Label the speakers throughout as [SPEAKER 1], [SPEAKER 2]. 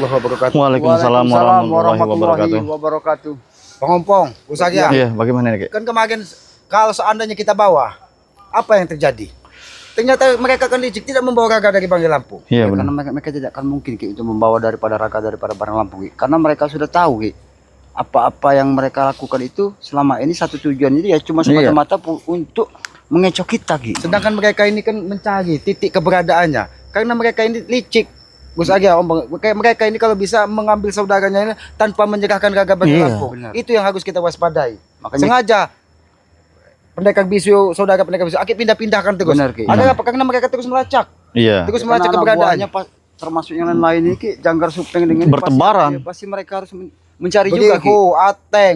[SPEAKER 1] Waalaikumsalam warahmatullahi wabarakatuh.
[SPEAKER 2] Pengompong, Ustaz ya.
[SPEAKER 1] Iya, bagaimana nih, Kak?
[SPEAKER 2] Kan kemarin kalau seandainya kita bawa, apa yang terjadi? Ternyata mereka kan licik tidak membawa raga dari Banggai Lampung.
[SPEAKER 1] Iya,
[SPEAKER 3] Karena mereka tidak akan mungkin Ki, untuk membawa daripada raga daripada barang Lampung Ki. Karena mereka sudah tahu Ki, apa-apa yang mereka lakukan itu selama ini satu tujuan itu ya cuma semata-mata untuk mengecoh kita Ki.
[SPEAKER 2] Sedangkan mereka ini kan mencari titik keberadaannya. Karena mereka ini licik. Gus Agya, mereka ini kalau bisa mengambil saudaranya ini tanpa menyerahkan raga Banggai Lampung.
[SPEAKER 3] Benar.
[SPEAKER 2] Itu yang harus kita waspadai.
[SPEAKER 3] Makanya
[SPEAKER 2] Sengaja pendekar bisu, saudara pendekar bisu, akhir pindah-pindahkan terus.
[SPEAKER 3] Benar, Ki.
[SPEAKER 2] Ada apa? Karena mereka terus melacak.
[SPEAKER 1] Iya.
[SPEAKER 2] Terus
[SPEAKER 3] karena
[SPEAKER 2] melacak
[SPEAKER 3] anak
[SPEAKER 2] keberadaannya.
[SPEAKER 3] buahnya termasuk yang lain ini Ki, Janggar Supeng dengan ini
[SPEAKER 1] Bertebaran.
[SPEAKER 3] pasti mereka harus mencari juga Ki.
[SPEAKER 2] Beliho, Ateng,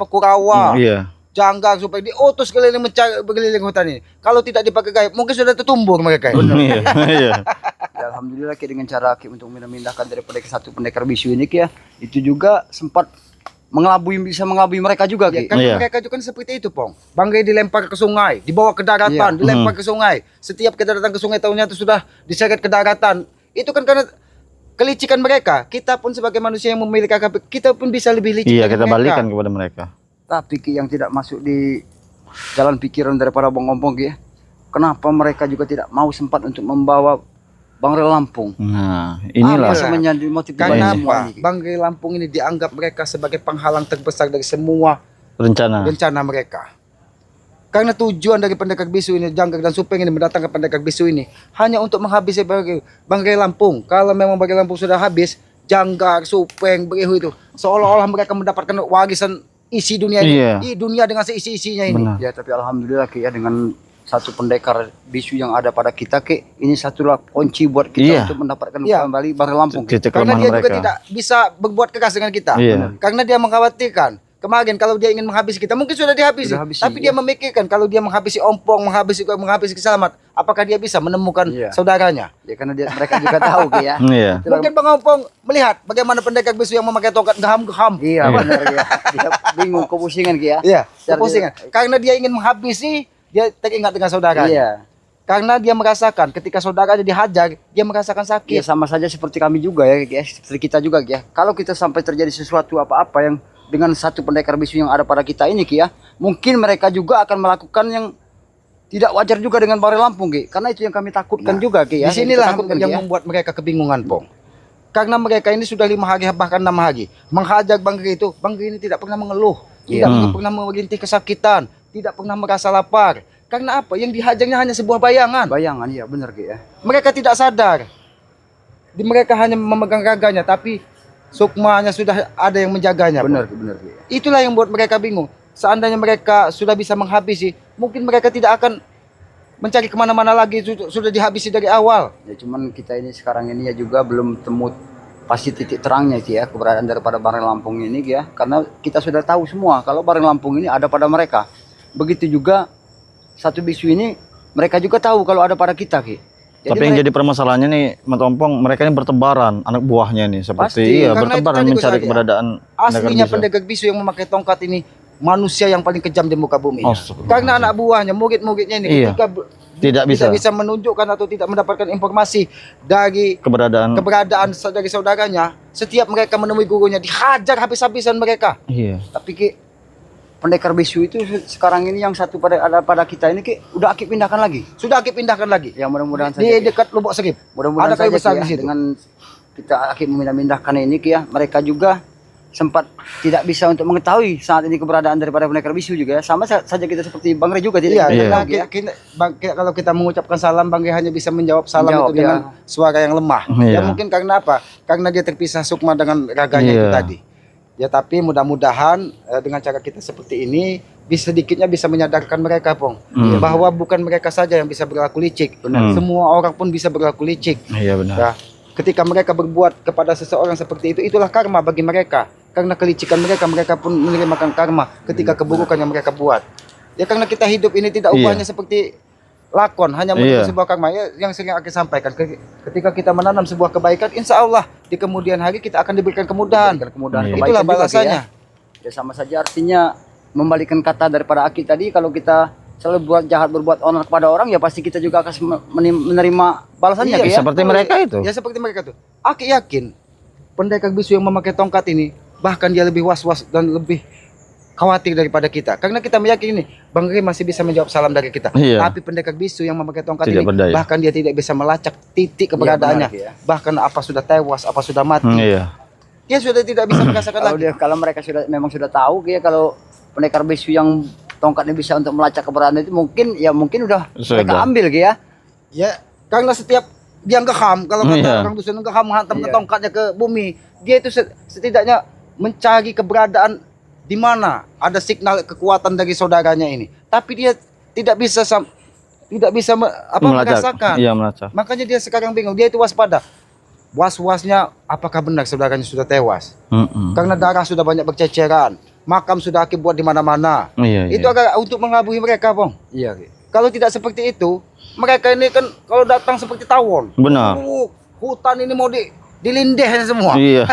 [SPEAKER 2] Kurawa,
[SPEAKER 1] Iya.
[SPEAKER 2] Janggar supaya diutus keliling mencari berkeliling hutan ini. Kalau tidak dipakai gaib, mungkin sudah tertumbur mereka.
[SPEAKER 1] Iya. Iya.
[SPEAKER 3] Ya, alhamdulillah Ki, dengan cara Ki untuk memindahkan daripada ke satu pendekar bisu ini Ki ya, itu juga sempat bisa mengelabui mereka juga
[SPEAKER 2] Ya,
[SPEAKER 3] Ki.
[SPEAKER 2] kan
[SPEAKER 1] Iya.
[SPEAKER 2] mereka juga kan seperti itu, Pong. Banggai dilempar ke sungai, dibawa ke daratan, dilempar ke sungai. Setiap kita datang ke sungai tahunya itu sudah diseret ke daratan. Itu kan karena kelicikan mereka. Kita pun sebagai manusia yang memiliki akal, kita pun bisa lebih licik
[SPEAKER 1] Iya,
[SPEAKER 2] dari
[SPEAKER 1] kita
[SPEAKER 2] mereka.
[SPEAKER 1] balikan kepada mereka.
[SPEAKER 3] Tapi Ki, yang tidak masuk di jalan pikiran daripada Bang Ompong Ki ya, kenapa mereka juga tidak mau sempat untuk membawa Banggai Lampung?
[SPEAKER 1] Nah, inilah.
[SPEAKER 3] Apa menjadi motif
[SPEAKER 2] Karena
[SPEAKER 3] semua
[SPEAKER 2] apa?
[SPEAKER 3] ini, Ki?
[SPEAKER 2] Banggai Lampung ini dianggap mereka sebagai penghalang terbesar dari semua
[SPEAKER 1] Rencana.
[SPEAKER 2] rencana mereka. Karena tujuan dari pendekar bisu ini, Janggar dan Supeng ini mendatangkan pendekar bisu ini hanya untuk menghabisi Banggai Lampung. Kalau memang Banggai Lampung sudah habis, Janggar, Supeng, Berihu itu seolah-olah mereka mendapatkan warisan isi dunia ini.
[SPEAKER 1] Iya.
[SPEAKER 2] Dunia dengan seisi-isinya ini.
[SPEAKER 1] Benar.
[SPEAKER 3] Ya, tapi alhamdulillah Ki ya, dengan satu pendekar bisu yang ada pada kita Ki, ini satulah kunci buat kita
[SPEAKER 1] Iya.
[SPEAKER 3] untuk mendapatkan
[SPEAKER 2] Iya.
[SPEAKER 3] kembali Banggai Lampung Ki.
[SPEAKER 1] Titik
[SPEAKER 2] Karena
[SPEAKER 1] kelemahan
[SPEAKER 2] dia juga
[SPEAKER 1] mereka.
[SPEAKER 2] tidak bisa berbuat keras dengan kita.
[SPEAKER 1] Iya.
[SPEAKER 2] Karena dia mengkhawatirkan kemarin kalau dia ingin menghabisi kita mungkin sudah dihabisi.
[SPEAKER 3] Sudah habisi,
[SPEAKER 2] Tapi
[SPEAKER 3] iya.
[SPEAKER 2] dia memikirkan kalau dia menghabisi Ompong, menghabisi Selamat, apakah dia bisa menemukan
[SPEAKER 3] Iya.
[SPEAKER 2] saudaranya?
[SPEAKER 3] Ya karena mereka juga tahu Ki ya.
[SPEAKER 1] Iya.
[SPEAKER 2] Mungkin Bang Ompong melihat bagaimana pendekar bisu yang memakai tongkat gaham-gaham.
[SPEAKER 3] Iya benar ya. Dia bingung kepusingan Ki ya.
[SPEAKER 2] Iya,
[SPEAKER 3] Cara
[SPEAKER 2] kepusingan. Karena dia ingin menghabisi, dia teringat dengan saudaranya.
[SPEAKER 3] Iya.
[SPEAKER 2] Karena dia merasakan ketika saudaranya dihajar, dia merasakan
[SPEAKER 3] Ya
[SPEAKER 2] sakit.
[SPEAKER 3] sama saja seperti kami juga ya, Ki ya. Seperti kita juga Ki ya. Kalau kita sampai terjadi sesuatu apa-apa yang dengan satu pendekar bisu yang ada pada kita ini Ki ya, mungkin mereka juga akan melakukan yang tidak wajar juga dengan Banggai Lampung Ki. Karena itu yang kami takutkan juga Ki ya.
[SPEAKER 2] Disinilah
[SPEAKER 3] Kita takutkan,
[SPEAKER 2] yang
[SPEAKER 3] Ki, ya.
[SPEAKER 2] membuat mereka kebingungan, Pong. Karena mereka ini sudah 5 hari bahkan 6 hari menghajar Banggai itu. Banggai ini tidak pernah mengeluh, tidak pernah merintih kesakitan, tidak pernah merasa lapar. Karena apa? Yang dihajarnya hanya sebuah bayangan.
[SPEAKER 3] Bayangan ya benar Ki ya.
[SPEAKER 2] Mereka tidak sadar. Mereka hanya memegang raganya, tapi sukmanya sudah ada yang menjaganya. Pong.
[SPEAKER 3] Benar Ki.
[SPEAKER 2] Itulah yang buat mereka bingung. Seandainya mereka sudah bisa menghabisi, mungkin mereka tidak akan mencari kemana-mana lagi, sudah dihabisi dari awal.
[SPEAKER 3] Ya cuman kita ini sekarang ini ya juga belum temu pasti titik terangnya Ki ya, keberadaan daripada Banggai Lampung ini Ki ya. Karena kita sudah tahu semua kalau Banggai Lampung ini ada pada mereka. Begitu juga satu bisu ini mereka juga tahu kalau ada pada kita Ki.
[SPEAKER 1] Tapi yang jadi permasalahannya nih, Mat Ompong, mereka ini bertebaran, anak buahnya nih, seperti
[SPEAKER 3] Pasti,
[SPEAKER 1] iya,
[SPEAKER 2] karena
[SPEAKER 1] bertebaran
[SPEAKER 2] itu tadi
[SPEAKER 1] mencari
[SPEAKER 2] Gus Adi,
[SPEAKER 1] keberadaan
[SPEAKER 2] Aslinya
[SPEAKER 1] bisu.
[SPEAKER 2] pendekar bisu yang memakai tongkat ini manusia yang paling kejam di muka bumi.
[SPEAKER 1] Astagfirullah.
[SPEAKER 2] Karena anak buahnya, murid-muridnya ini
[SPEAKER 1] Iya.
[SPEAKER 2] ketika
[SPEAKER 1] Tidak bisa.
[SPEAKER 2] bisa menunjukkan atau tidak mendapatkan informasi dari keberadaan dari saudaranya, setiap mereka menemui gurunya dihajar habis-habisan mereka.
[SPEAKER 1] Iya.
[SPEAKER 3] Tapi Ki, pendekar bisu itu sekarang ini yang satu ada pada kita ini Ki udah Ki pindahkan lagi.
[SPEAKER 2] Sudah Aki pindahkan lagi
[SPEAKER 3] Ya mudah-mudahan saja
[SPEAKER 2] di
[SPEAKER 3] Ki.
[SPEAKER 2] dekat Lubuk Serip.
[SPEAKER 3] Mudah-mudahan
[SPEAKER 2] ada kayu
[SPEAKER 3] saja
[SPEAKER 2] besar
[SPEAKER 3] Ki,
[SPEAKER 2] di
[SPEAKER 3] ya,
[SPEAKER 2] situ.
[SPEAKER 3] dengan kita Ki memindah-mindahkan ini Ki ya, mereka juga sempat tidak bisa untuk mengetahui saat ini keberadaan daripada pendekar bisu juga ya. Sama saja kita seperti Bang Re juga
[SPEAKER 2] Iya,
[SPEAKER 3] tidak
[SPEAKER 1] Iya.
[SPEAKER 2] karena
[SPEAKER 3] tahu, Ki, ya.
[SPEAKER 2] kalau kita mengucapkan salam, Bang Ge hanya bisa menjawab salam
[SPEAKER 3] Menjawab,
[SPEAKER 2] itu dengan suara yang lemah.
[SPEAKER 1] Iya.
[SPEAKER 2] Ya mungkin karena apa? Karena dia terpisah sukma dengan raganya
[SPEAKER 1] Iya.
[SPEAKER 2] itu tadi. Ya tapi mudah-mudahan dengan cara kita seperti ini sedikitnya bisa menyadarkan mereka, Pong, bahwa bukan mereka saja yang bisa berlaku licik. Semua orang pun bisa berlaku licik.
[SPEAKER 1] Iya benar.
[SPEAKER 2] Ya, ketika mereka berbuat kepada seseorang seperti itu, itulah karma bagi mereka. Karena kelicikan mereka, mereka pun menerima karma ketika keburukan yang mereka buat. Ya karena kita hidup ini tidak ubahnya seperti lakon, hanya menuju sebuah karma. Ya, yang sering aku sampaikan, ketika kita menanam sebuah kebaikan, insya Allah di kemudian hari kita akan diberikan kemudahan.
[SPEAKER 3] Kemudahan
[SPEAKER 1] Iya.
[SPEAKER 3] kebaikan
[SPEAKER 2] Itulah
[SPEAKER 3] juga, Ki,
[SPEAKER 2] balasannya.
[SPEAKER 3] ya sama saja artinya membalikan kata daripada Aki tadi, kalau kita selalu buat jahat berbuat onar kepada orang ya pasti kita juga akan menerima balasannya
[SPEAKER 2] Iya,
[SPEAKER 3] Ki, ya.
[SPEAKER 1] seperti mereka itu.
[SPEAKER 2] Ya seperti mereka tuh. Aki yakin pendekar bisu yang memakai tongkat ini bahkan dia lebih was-was dan lebih khawatir daripada kita. Karena kita meyakini Bang Ray masih bisa menjawab salam dari kita.
[SPEAKER 1] Iya.
[SPEAKER 2] Tapi pendekar bisu yang memakai tongkat
[SPEAKER 1] Tidak
[SPEAKER 2] ini
[SPEAKER 1] berdaya.
[SPEAKER 2] bahkan dia tidak bisa melacak titik keberadaannya.
[SPEAKER 3] Iya, benar,
[SPEAKER 2] Bahkan apa sudah tewas, apa sudah mati.
[SPEAKER 1] Iya.
[SPEAKER 2] Dia sudah tidak bisa merasakan
[SPEAKER 3] Kalau
[SPEAKER 2] lagi.
[SPEAKER 3] kalau mereka sudah tahu ya, kalau pendekar bisu yang tongkatnya bisa untuk melacak keberadaan itu mungkin udah
[SPEAKER 1] Sudah.
[SPEAKER 3] mereka ambil ya.
[SPEAKER 2] Ya, karena setiap dia ngeham, kalau kata
[SPEAKER 1] Iya.
[SPEAKER 2] orang dusun ngeham menghantam
[SPEAKER 3] Iya.
[SPEAKER 2] tongkatnya ke bumi, dia itu setidaknya mencari keberadaan di mana ada signal kekuatan dari saudaranya ini. Tapi dia tidak bisa
[SPEAKER 1] Melacak.
[SPEAKER 2] merasakan.
[SPEAKER 1] Iya, melacak.
[SPEAKER 2] Makanya dia sekarang bingung. Dia itu waspada. Was-wasnya apakah benar saudaranya sudah tewas? Karena darah sudah banyak berceceran, makam sudah Aki buat di mana-mana.
[SPEAKER 1] Iya,
[SPEAKER 2] Itu agak untuk mengelabui mereka, Bang.
[SPEAKER 3] Iya, Ki.
[SPEAKER 2] Kalau tidak seperti itu, mereka ini kan kalau datang seperti tawon.
[SPEAKER 1] Benar.
[SPEAKER 2] Hutan ini mau dilindeh semua.
[SPEAKER 1] Iya.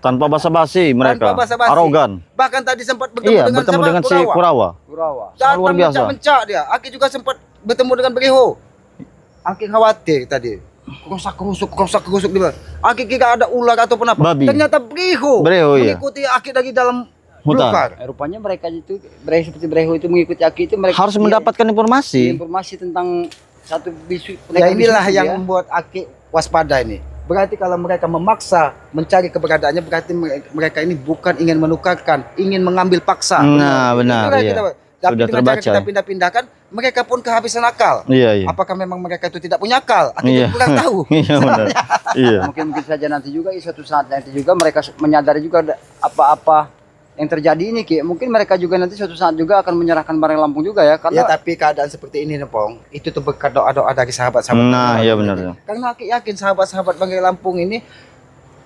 [SPEAKER 1] Tanpa basa-basi mereka.
[SPEAKER 2] Tanpa basa-basi.
[SPEAKER 1] Arogan.
[SPEAKER 2] Bahkan tadi sempat bertemu
[SPEAKER 1] Iya,
[SPEAKER 2] dengan
[SPEAKER 1] bertemu
[SPEAKER 2] siapa?
[SPEAKER 1] dengan si
[SPEAKER 2] Kurawa.
[SPEAKER 1] Kurawa.
[SPEAKER 2] Datang
[SPEAKER 1] luar biasa.
[SPEAKER 2] mencak-mencak dia. Aki juga sempat bertemu dengan Bereho. Aki khawatir tadi. Kerusak-kerusuk dia. Aki kira ada ular ataupun apa.
[SPEAKER 1] Babi.
[SPEAKER 2] Ternyata Bereho.
[SPEAKER 1] Bereho, iya.
[SPEAKER 2] Mengikuti Aki dari dalam
[SPEAKER 1] Hutan.
[SPEAKER 2] belukar.
[SPEAKER 3] Rupanya mereka itu seperti Breho itu mengikuti Aki itu mereka
[SPEAKER 1] Harus mendapatkan informasi.
[SPEAKER 3] informasi tentang satu bisu.
[SPEAKER 2] Ya
[SPEAKER 3] pendekar
[SPEAKER 2] inilah
[SPEAKER 3] bisu
[SPEAKER 2] yang
[SPEAKER 3] ya.
[SPEAKER 2] membuat Aki waspada ini. Berarti kalau mereka memaksa mencari keberadaannya, berarti mereka ini bukan ingin menukarkan, ingin mengambil paksa.
[SPEAKER 1] Nah, benar,
[SPEAKER 2] Itulah
[SPEAKER 1] iya.
[SPEAKER 2] tapi
[SPEAKER 1] Sudah
[SPEAKER 2] dengan cara
[SPEAKER 1] terbaca,
[SPEAKER 2] kita
[SPEAKER 1] ya.
[SPEAKER 2] pindah-pindahkan, mereka pun kehabisan akal.
[SPEAKER 1] Iya, iya.
[SPEAKER 2] Apakah memang mereka itu tidak punya akal? Aki
[SPEAKER 1] Iya.
[SPEAKER 2] kurang tahu.
[SPEAKER 1] Iya, benar. Iya.
[SPEAKER 3] Mungkin saja nanti juga suatu saat nanti juga mereka menyadari juga apa-apa yang terjadi ini Ki. Mungkin mereka juga nanti suatu saat juga akan menyerahkan barang Lampung juga ya,
[SPEAKER 2] Ya
[SPEAKER 3] karena
[SPEAKER 2] tapi keadaan seperti ini Nepong, itu tuh berkat doa-doa dari sahabat-sahabat.
[SPEAKER 1] Nah,
[SPEAKER 2] Bang Ray
[SPEAKER 1] iya
[SPEAKER 2] Lampung
[SPEAKER 1] benar.
[SPEAKER 2] ini. Karena Aki yakin sahabat-sahabat Bang Ray Lampung ini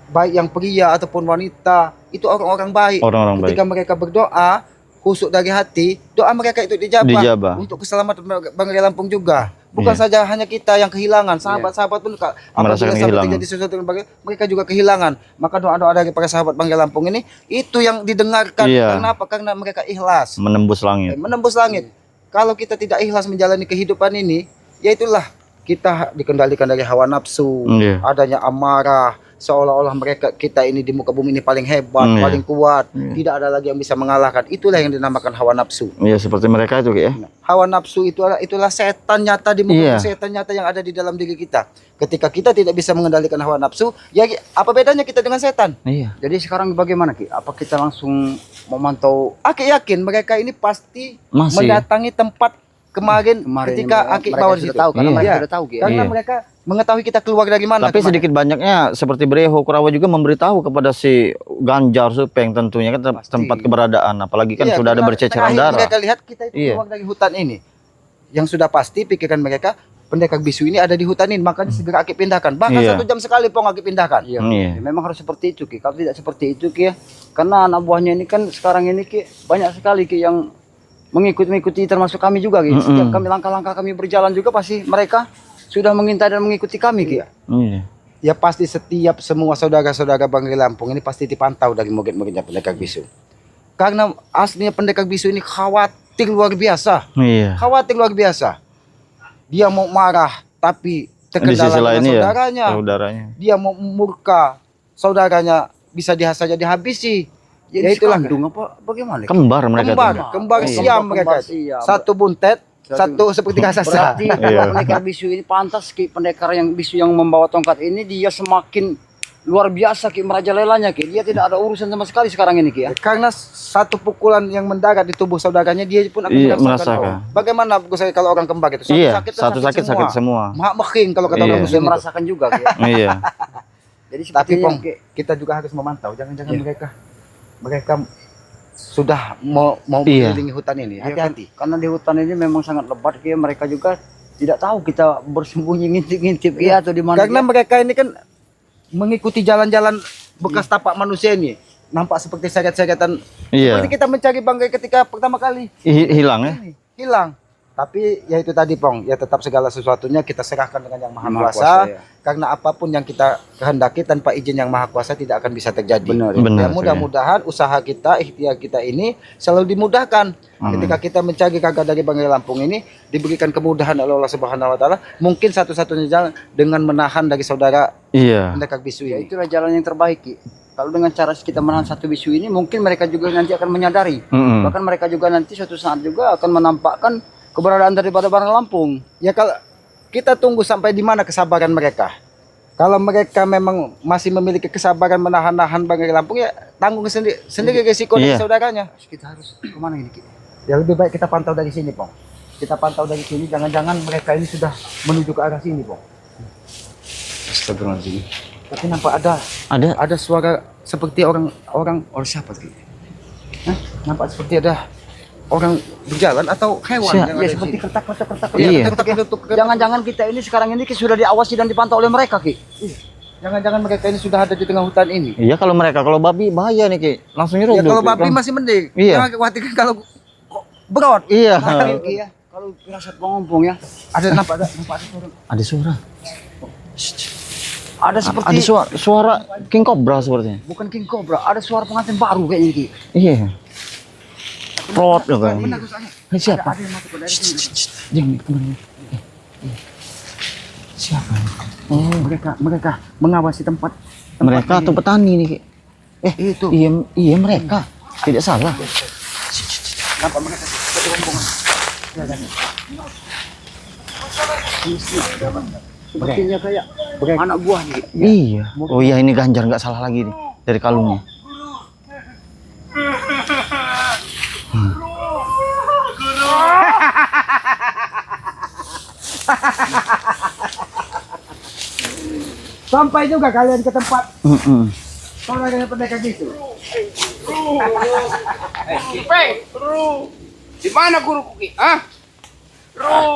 [SPEAKER 2] baik yang pria ataupun wanita itu orang-orang baik.
[SPEAKER 1] Orang-orang baik.
[SPEAKER 2] Ketika mereka berdoa khusyuk dari hati, doa mereka itu dijabah,
[SPEAKER 1] Dijabah.
[SPEAKER 2] untuk keselamatan Bang Ray Lampung juga. Bukan
[SPEAKER 1] Iya.
[SPEAKER 2] saja hanya kita yang kehilangan, sahabat-sahabat pun apabila
[SPEAKER 1] Merasakan
[SPEAKER 2] sampai
[SPEAKER 1] kehilangan.
[SPEAKER 2] terjadi sesuatu dengan Bang Ray, mereka juga kehilangan. Maka doa-doa dari para sahabat Bang Ray Lampung ini itu yang didengarkan.
[SPEAKER 1] Iya.
[SPEAKER 2] Kenapa? Karena mereka ikhlas
[SPEAKER 1] Menembus langit.
[SPEAKER 2] menembus langit. Kalau kita tidak ikhlas menjalani kehidupan ini, ya itulah kita dikendalikan dari hawa nafsu,
[SPEAKER 1] Iya.
[SPEAKER 2] adanya amarah, seolah-olah kita ini di muka bumi ini paling hebat,
[SPEAKER 1] Iya.
[SPEAKER 2] paling kuat,
[SPEAKER 1] Iya.
[SPEAKER 2] tidak ada lagi yang bisa mengalahkan. Itulah yang dinamakan hawa nafsu.
[SPEAKER 1] Iya, seperti mereka itu, Ki, ya.
[SPEAKER 2] Hawa nafsu itulah setan nyata di muka
[SPEAKER 1] Iya.
[SPEAKER 2] bumi, setan nyata yang ada di dalam diri kita. Ketika kita tidak bisa mengendalikan hawa nafsu, ya apa bedanya kita dengan setan?
[SPEAKER 1] Iya.
[SPEAKER 3] jadi sekarang bagaimana Ki? Apa kita langsung memantau
[SPEAKER 2] Aki yakin mereka ini pasti
[SPEAKER 1] Masih.
[SPEAKER 2] mendatangi tempat kemarin ketika
[SPEAKER 3] yang
[SPEAKER 2] Aki
[SPEAKER 3] mereka
[SPEAKER 2] bawa di
[SPEAKER 3] sudah
[SPEAKER 2] situ.
[SPEAKER 3] tahu karena
[SPEAKER 1] Iya.
[SPEAKER 3] mereka sudah tahu Ki.
[SPEAKER 2] Karena
[SPEAKER 1] Iya.
[SPEAKER 2] mereka mengetahui kita keluar dari mana.
[SPEAKER 1] Tapi
[SPEAKER 2] kemarin.
[SPEAKER 1] sedikit banyaknya seperti Bereho Kurawa juga memberitahu kepada si Ganjar Supeng tentunya kan
[SPEAKER 2] Pasti.
[SPEAKER 1] tempat keberadaan, apalagi kan
[SPEAKER 2] Iya,
[SPEAKER 1] sudah ada
[SPEAKER 2] karena
[SPEAKER 1] berceceran
[SPEAKER 2] terakhir
[SPEAKER 1] darah.
[SPEAKER 2] Mereka lihat kita itu
[SPEAKER 1] Iya.
[SPEAKER 2] keluar dari hutan ini. Yang sudah pasti pikiran mereka pendekar bisu ini ada di hutan ini, makanya segera Aki pindahkan. Bahkan
[SPEAKER 1] Iya.
[SPEAKER 2] 1 jam sekali Pong Aki pindahkan.
[SPEAKER 3] Iya,
[SPEAKER 1] Iya.
[SPEAKER 3] Ki. Memang harus seperti itu Ki. Kalau tidak seperti itu Ki ya, karena anak buahnya ini kan sekarang ini Ki banyak sekali Ki yang mengikuti termasuk kami juga Ki. Setiap kami langkah-langkah kami berjalan juga pasti mereka sudah mengintai dan mengikuti kami Ki.
[SPEAKER 1] Iya.
[SPEAKER 2] Ya pasti setiap semua saudara-saudara Bang Ray Lampung ini pasti dipantau dari murid-muridnya pendekar bisu. Karena aslinya pendekar bisu ini khawatir luar biasa.
[SPEAKER 1] Iya.
[SPEAKER 2] Khawatir luar biasa. Dia mau marah tapi
[SPEAKER 1] Di
[SPEAKER 2] terkendala
[SPEAKER 1] sisi
[SPEAKER 2] dengan
[SPEAKER 1] lain ya,
[SPEAKER 2] saudaranya.
[SPEAKER 1] saudaranya.
[SPEAKER 2] Dia mau murka, saudaranya bisa saja dihabisi.
[SPEAKER 3] Jadi
[SPEAKER 2] Ya itulah
[SPEAKER 3] sekandung apa bagaimana Ki?
[SPEAKER 1] Kembar mereka
[SPEAKER 2] kembar,
[SPEAKER 1] itu.
[SPEAKER 2] kembar
[SPEAKER 3] Iya.
[SPEAKER 2] siam
[SPEAKER 3] Kembar
[SPEAKER 2] mereka.
[SPEAKER 3] siam.
[SPEAKER 2] Satu buntet, satu seperti kasasa.
[SPEAKER 3] Berarti
[SPEAKER 1] Iya.
[SPEAKER 3] pendekar bisu ini pantas Ki, pendekar yang bisu yang membawa tongkat ini dia semakin luar biasa Ki, merajalelanya Ki. Dia tidak ada urusan sama sekali sekarang ini Ki ya.
[SPEAKER 2] Karena satu pukulan yang mendarat di tubuh saudaranya dia pun akan
[SPEAKER 1] Iya,
[SPEAKER 2] merasakan.
[SPEAKER 1] merasakan.
[SPEAKER 2] Bagaimana Gus saya kalau orang kembar itu?
[SPEAKER 1] Iya,
[SPEAKER 2] Sakit,
[SPEAKER 1] satu sakit semua.
[SPEAKER 2] Mak meking kalau kata
[SPEAKER 1] Iya.
[SPEAKER 2] orang
[SPEAKER 3] Dia
[SPEAKER 2] muslim itu.
[SPEAKER 3] merasakan juga Ki. Ya.
[SPEAKER 1] Iya.
[SPEAKER 3] Jadi
[SPEAKER 2] Tapi
[SPEAKER 3] sepertinya
[SPEAKER 2] Pong,
[SPEAKER 3] Ki,
[SPEAKER 2] kita juga harus memantau. Jangan-jangan
[SPEAKER 3] Iya.
[SPEAKER 2] mereka sudah mau
[SPEAKER 1] Iya.
[SPEAKER 2] mengelilingi hutan ini.
[SPEAKER 3] ya kan,
[SPEAKER 2] Hati-hati.
[SPEAKER 3] karena di hutan ini memang sangat lebat Ki. Mereka juga tidak tahu kita bersembunyi ngintip-ngintip Ki atau di mana.
[SPEAKER 2] Karena
[SPEAKER 3] Ki.
[SPEAKER 2] mereka ini kan mengikuti jalan-jalan bekas tapak manusia ini. Nampak seperti seret-seretan.
[SPEAKER 1] Iya.
[SPEAKER 2] Seperti kita mencari bangkai ketika pertama kali
[SPEAKER 1] Hilang ya.
[SPEAKER 2] ini hilang. Tapi ya itu tadi Pong, ya tetap segala sesuatunya kita serahkan dengan yang Maha
[SPEAKER 3] Maha
[SPEAKER 2] Kuasa,
[SPEAKER 3] Kuasa, ya.
[SPEAKER 2] karena apapun yang kita kehendaki tanpa izin yang Maha Kuasa tidak akan bisa terjadi.
[SPEAKER 3] Benar,
[SPEAKER 2] Ya,
[SPEAKER 1] benar,
[SPEAKER 2] mudah-mudahan usaha kita, ikhtiar kita ini selalu dimudahkan.
[SPEAKER 1] Amin.
[SPEAKER 2] Ketika kita mencari kakak dari Banggai Lampung ini diberikan kemudahan oleh Allah Subhanahu wa taala, mungkin satu-satunya jalan dengan menahan dari saudara
[SPEAKER 1] Iya.
[SPEAKER 2] pendekar bisu
[SPEAKER 3] Ya
[SPEAKER 2] ini.
[SPEAKER 3] itulah jalan yang terbaik Ki. Kalau dengan cara kita menahan satu bisu ini, mungkin mereka juga nanti akan menyadari.
[SPEAKER 1] Mm-mm.
[SPEAKER 3] Bahkan mereka juga nanti suatu saat juga akan menampakkan keberadaan daripada Barang Lampung.
[SPEAKER 2] Ya kalau kita tunggu sampai di mana kesabaran mereka. Kalau mereka memang masih memiliki kesabaran menahan-nahan Banggai Lampung, ya tanggung sendiri resiko dari
[SPEAKER 1] Iya.
[SPEAKER 2] saudaranya.
[SPEAKER 3] Kita harus kemana ini Ki?
[SPEAKER 2] Ya lebih baik kita pantau dari sini, Pong. Kita pantau dari sini, jangan-jangan mereka ini sudah menuju ke arah sini, Pong.
[SPEAKER 3] Astagfirullahaladzim.
[SPEAKER 2] Tapi nampak ada suara seperti orang siapa Ki? Hah? Nampak seperti ada orang berjalan atau hewan
[SPEAKER 1] Siap.
[SPEAKER 2] yang
[SPEAKER 3] Ya
[SPEAKER 2] ada
[SPEAKER 3] seperti
[SPEAKER 2] di sini.
[SPEAKER 3] kertak-kertak.
[SPEAKER 1] Iya.
[SPEAKER 3] Jangan-jangan kita ini sekarang ini sudah diawasi dan dipantau oleh mereka Ki.
[SPEAKER 2] Jangan-jangan mereka ini sudah ada di tengah hutan ini.
[SPEAKER 1] Iya kalau babi bahaya nih Ki. Langsung
[SPEAKER 2] Ya
[SPEAKER 1] nyeruduk.
[SPEAKER 2] kalau babi
[SPEAKER 1] Kan?
[SPEAKER 2] masih mending.
[SPEAKER 1] Iya.
[SPEAKER 2] Jangan khawatirkan kalau berot.
[SPEAKER 1] Iya.
[SPEAKER 3] Nah, Ki ya. Kalau firasat pengompong ya,
[SPEAKER 2] Nampak ada suara.
[SPEAKER 1] Ada suara.
[SPEAKER 3] ada seperti
[SPEAKER 1] Ada suara King Cobra sepertinya.
[SPEAKER 3] bukan King Cobra, ada suara pengantin baru kayaknya Ki.
[SPEAKER 1] Iya. Plot ya kan.
[SPEAKER 2] Benar Gus,
[SPEAKER 1] Hei, siapa?
[SPEAKER 3] Ada yang masuk ke daerah sini.
[SPEAKER 1] Jangan kemana. Siapa?
[SPEAKER 3] Oh, mereka mengawasi tempat
[SPEAKER 1] Mereka atau petani nih Ki?
[SPEAKER 3] itu.
[SPEAKER 1] Iya mereka. Tidak salah.
[SPEAKER 3] Nampak mereka satu rombongan. Sepertinya kayak anak buah nih.
[SPEAKER 1] Iya. Oh iya ini Ganjar nggak salah lagi nih dari kalungnya.
[SPEAKER 2] Sampai juga kalian ke tempat
[SPEAKER 1] Mm-mm.
[SPEAKER 2] saudaranya pendekar bisu.
[SPEAKER 4] Peng, di mana guruku Ki? Hah?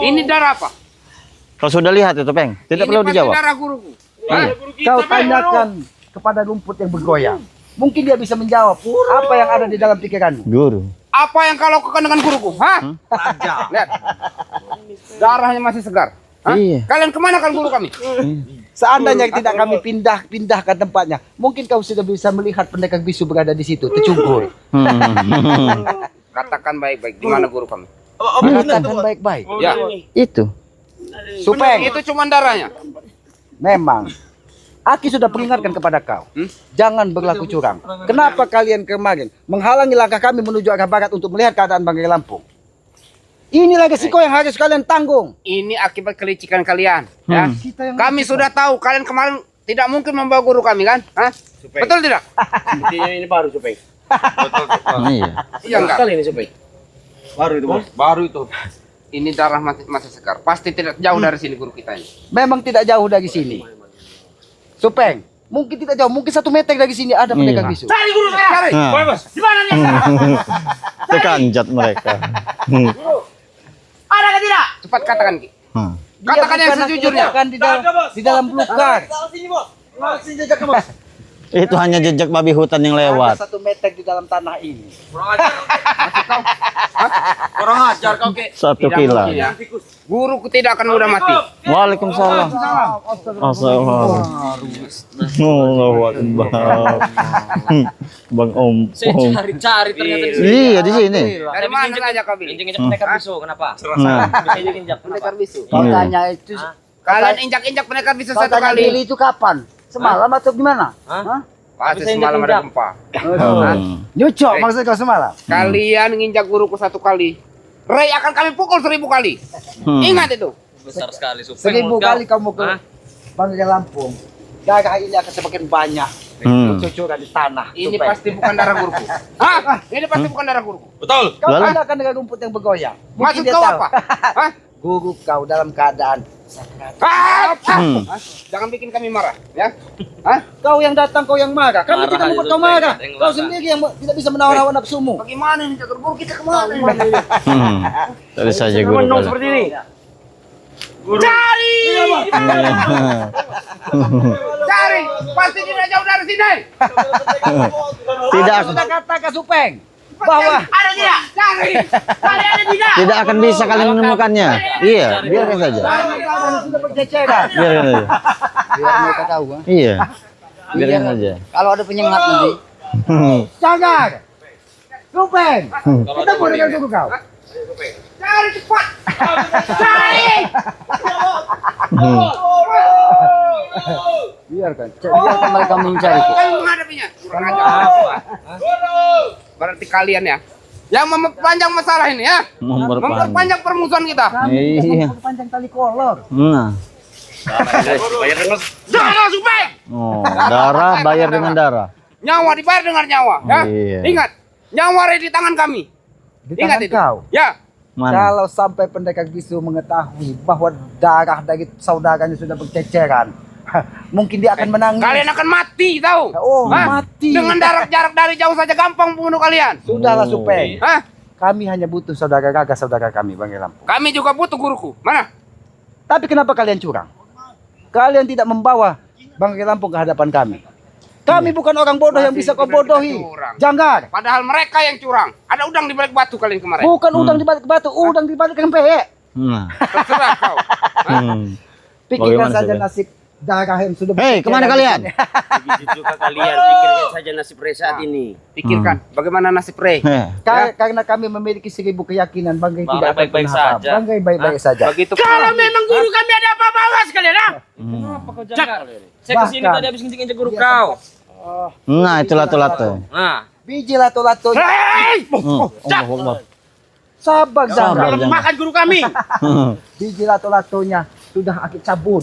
[SPEAKER 4] Ini darah apa?
[SPEAKER 1] Kau sudah lihat itu Peng? Tidak
[SPEAKER 4] Ini
[SPEAKER 1] perlu
[SPEAKER 4] pasti
[SPEAKER 1] dijawab.
[SPEAKER 4] darah guruku. Hah?
[SPEAKER 2] Kau tanyakan kepada rumput yang bergoyang. Mungkin dia bisa menjawab apa yang ada di dalam pikiranmu.
[SPEAKER 1] Guru.
[SPEAKER 4] Apa yang kau lakukan dengan guruku? Hah? Lihat. Darahnya masih segar. Hah?
[SPEAKER 1] Iya.
[SPEAKER 4] Kalian kemana kan guru kami?
[SPEAKER 2] Seandainya tidak kami pindahkan tempatnya, mungkin kau sudah bisa melihat pendekar bisu berada di situ, tercungkur.
[SPEAKER 4] Katakan baik-baik di mana guru kami?
[SPEAKER 2] Katakan baik-baik.
[SPEAKER 4] Ya,
[SPEAKER 1] Itu.
[SPEAKER 2] Supeng,
[SPEAKER 4] itu cuma darahnya.
[SPEAKER 2] memang Aki sudah peringatkan kepada kau, jangan berlaku curang. Kenapa kalian kemarin menghalangi langkah kami menuju arah barat untuk melihat keadaan Banggai Lampung? Inilah resiko yang harus kalian tanggung.
[SPEAKER 4] Ini akibat kelicikan kalian. Ya.
[SPEAKER 2] Kita yang
[SPEAKER 4] Kami sudah tahu kalian kemarin tidak mungkin membawa guru kami kan? Hah? Betul tidak?
[SPEAKER 5] Ini baru Supeng.
[SPEAKER 1] Iya.
[SPEAKER 4] Iya enggak?
[SPEAKER 5] Kali ini Supeng. Baru itu Bos. Baru itu.
[SPEAKER 4] Ini darah masih segar. Pasti tidak jauh dari sini guru kita ini.
[SPEAKER 2] memang tidak jauh dari sini. Supeng, mungkin tidak jauh, mungkin 1 meter dari sini ada pendekar bisu.
[SPEAKER 4] Cari guru saya. Cari.
[SPEAKER 1] Nah.
[SPEAKER 5] Bos, di mana nih?
[SPEAKER 1] Tekanjat mereka.
[SPEAKER 4] Ada atau tidak? Cepat katakan Ki.
[SPEAKER 1] Hmm.
[SPEAKER 4] Katakan yang
[SPEAKER 2] bukan
[SPEAKER 4] sejujurnya.
[SPEAKER 2] Aki, di dalam belukar.
[SPEAKER 1] Itu hanya jejak babi hutan yang lewat.
[SPEAKER 2] Ada 1 meter di dalam tanah ini.
[SPEAKER 5] Kurang ajar kau Ki.
[SPEAKER 1] 1
[SPEAKER 4] Tidak
[SPEAKER 1] kilo.
[SPEAKER 4] mungkin, ya. Guruku tidak akan mudah mati.
[SPEAKER 1] Waalaikumsalam. Assalamualaikum. Allahu Akbar. Bang Om.
[SPEAKER 5] Cari-cari ternyata di sini.
[SPEAKER 1] Iya di sini.
[SPEAKER 4] Dari mana saja kau bilang?
[SPEAKER 5] Injek-injek pendekar bisu, kenapa?
[SPEAKER 1] Nah,
[SPEAKER 5] Bisa injek pendekar bisu.
[SPEAKER 3] Kau
[SPEAKER 1] Iya.
[SPEAKER 3] tanya itu
[SPEAKER 4] Kalian injak-injak pendekar bisa
[SPEAKER 3] kau
[SPEAKER 4] satu
[SPEAKER 3] tanya
[SPEAKER 4] kali.
[SPEAKER 3] Billy itu kapan? Semalam atau gimana?
[SPEAKER 5] Hah?
[SPEAKER 4] Pasti
[SPEAKER 5] Bisa
[SPEAKER 4] semalam ada
[SPEAKER 5] injak-injak.
[SPEAKER 4] gempa.
[SPEAKER 2] Nyucok maksud kau semalam.
[SPEAKER 4] Kalian nginjak guruku 1 kali. Ray akan kami pukul 1000 kali. Ingat itu.
[SPEAKER 5] Besar sekali Supeng.
[SPEAKER 2] 1000
[SPEAKER 5] Kau.
[SPEAKER 2] kali kamu ke
[SPEAKER 5] Hah?
[SPEAKER 2] Banggai Lampung. Darah ini akan semakin banyak. Cucuran di tanah.
[SPEAKER 4] Ini
[SPEAKER 2] Supeng.
[SPEAKER 4] pasti bukan darah guruku. Hah? Ini pasti bukan darah guruku.
[SPEAKER 5] Betul.
[SPEAKER 2] Kau
[SPEAKER 1] Lalu?
[SPEAKER 2] tanyakan dengan rumput yang bergoyang. Mungkin
[SPEAKER 4] Maksud
[SPEAKER 2] dia
[SPEAKER 4] kau
[SPEAKER 2] tahu.
[SPEAKER 4] apa? Hah?
[SPEAKER 2] Guru kau dalam keadaan
[SPEAKER 4] Hah? Hah? Jangan bikin kami marah, ya. Hah?
[SPEAKER 2] kau yang datang, kau yang marah. Kami
[SPEAKER 5] Marah
[SPEAKER 2] tidak
[SPEAKER 5] aja
[SPEAKER 2] membuat
[SPEAKER 5] tuh,
[SPEAKER 2] kau marah.
[SPEAKER 5] Supeng.
[SPEAKER 2] Kau sendiri yang tidak bisa menawan hawa nafsumu.
[SPEAKER 4] Bagaimana ini jaga guru kita kemana?
[SPEAKER 1] Tadi saja guru
[SPEAKER 5] Menung
[SPEAKER 1] kalian.
[SPEAKER 5] seperti ini.
[SPEAKER 4] Cari! Cari! Pasti tidak jauh dari sini.
[SPEAKER 1] Tidak.
[SPEAKER 2] Aku sudah katakan Supeng. Bahwa
[SPEAKER 4] Ada tidak? Cari. Cari ada tidak?
[SPEAKER 1] Tidak akan bisa kalian menemukannya. Iya, biarkan saja.
[SPEAKER 2] sudah berceceran.
[SPEAKER 1] Biarkan saja.
[SPEAKER 3] Biar mereka tahu.
[SPEAKER 1] Iya. Biarkan saja.
[SPEAKER 3] Kalau ada penyengat nanti.
[SPEAKER 2] Jangan. Supeng. Kita mau dengan suku kau.
[SPEAKER 4] Cari cepat. Cari.
[SPEAKER 3] Biarkan mereka mencari.
[SPEAKER 4] Kalian menghadapinya. Kurang ajar. Berarti kalian ya yang memperpanjang masalah ini ya. Memperpanjang permusuhan kita.
[SPEAKER 1] Iya.
[SPEAKER 2] Panjang tali kolor.
[SPEAKER 1] Nah.
[SPEAKER 4] Jangan Supeng.
[SPEAKER 1] Oh, darah bayar dengan darah.
[SPEAKER 4] Nyawa dibayar dengan nyawa. Ya.
[SPEAKER 1] Iya.
[SPEAKER 4] Ingat, nyawa ada di tangan kami.
[SPEAKER 2] Di
[SPEAKER 4] Ingat
[SPEAKER 2] tangan
[SPEAKER 4] itu.
[SPEAKER 2] kau.
[SPEAKER 4] Ya.
[SPEAKER 1] Mana?
[SPEAKER 2] Kalau sampai pendekar bisu mengetahui bahwa darah dari saudaranya sudah berceceran, mungkin dia akan menangis.
[SPEAKER 4] Kalian akan mati tahu.
[SPEAKER 2] Oh,
[SPEAKER 4] Hah?
[SPEAKER 2] mati.
[SPEAKER 4] Dengan jarak dari jauh saja gampang membunuh kalian.
[SPEAKER 2] Sudahlah
[SPEAKER 1] Oh.
[SPEAKER 2] Supeng.
[SPEAKER 4] Hah?
[SPEAKER 2] Kami hanya butuh saudara gagah saudara kami, Bang Ilham.
[SPEAKER 4] Kami juga butuh guruku. Mana?
[SPEAKER 2] Tapi kenapa kalian curang? Kalian tidak membawa Bang Lampung ke hadapan kami. Kami bukan orang bodoh yang bisa kau bodohi.
[SPEAKER 4] curang.
[SPEAKER 2] Janggar.
[SPEAKER 4] Padahal mereka yang curang. Ada udang di balik batu kalian kemarin.
[SPEAKER 2] Bukan udang di balik batu, udang di balik rempeyek.
[SPEAKER 1] Nah.
[SPEAKER 4] Terserah kau.
[SPEAKER 1] Hmm.
[SPEAKER 2] Pikirkan
[SPEAKER 1] Bagaimana,
[SPEAKER 2] saja
[SPEAKER 1] Supeng?
[SPEAKER 2] nasib darah yang sudah
[SPEAKER 1] Hei, kemana kalian?
[SPEAKER 5] Begitu juga kalian pikirkan saja nasib Rey saat ini.
[SPEAKER 4] Pikirkan bagaimana nasib Rey.
[SPEAKER 1] Heh.
[SPEAKER 2] Karena kami memiliki 1000 keyakinan Banggai
[SPEAKER 5] Banggai
[SPEAKER 2] tidak akan
[SPEAKER 5] baik-baik
[SPEAKER 2] pernah apa.
[SPEAKER 5] saja.
[SPEAKER 2] Banggai baik-baik saja.
[SPEAKER 4] Begitu kalau memang guru kami ada apa-apa awas kalian ah.
[SPEAKER 5] Kenapa kau jangkar? Saya kesini
[SPEAKER 2] Bahkan.
[SPEAKER 5] tadi habis nginjek guru kau.
[SPEAKER 1] Nah, itu lato-lato.
[SPEAKER 5] Nah,
[SPEAKER 2] Biji lato-lato.
[SPEAKER 4] Hei!
[SPEAKER 1] Allahu Akbar.
[SPEAKER 2] Sabar
[SPEAKER 1] Sabar.
[SPEAKER 2] Janggar.
[SPEAKER 1] Jangan.
[SPEAKER 4] Makan guru kami.
[SPEAKER 2] Biji lato-latonya sudah aku cabut.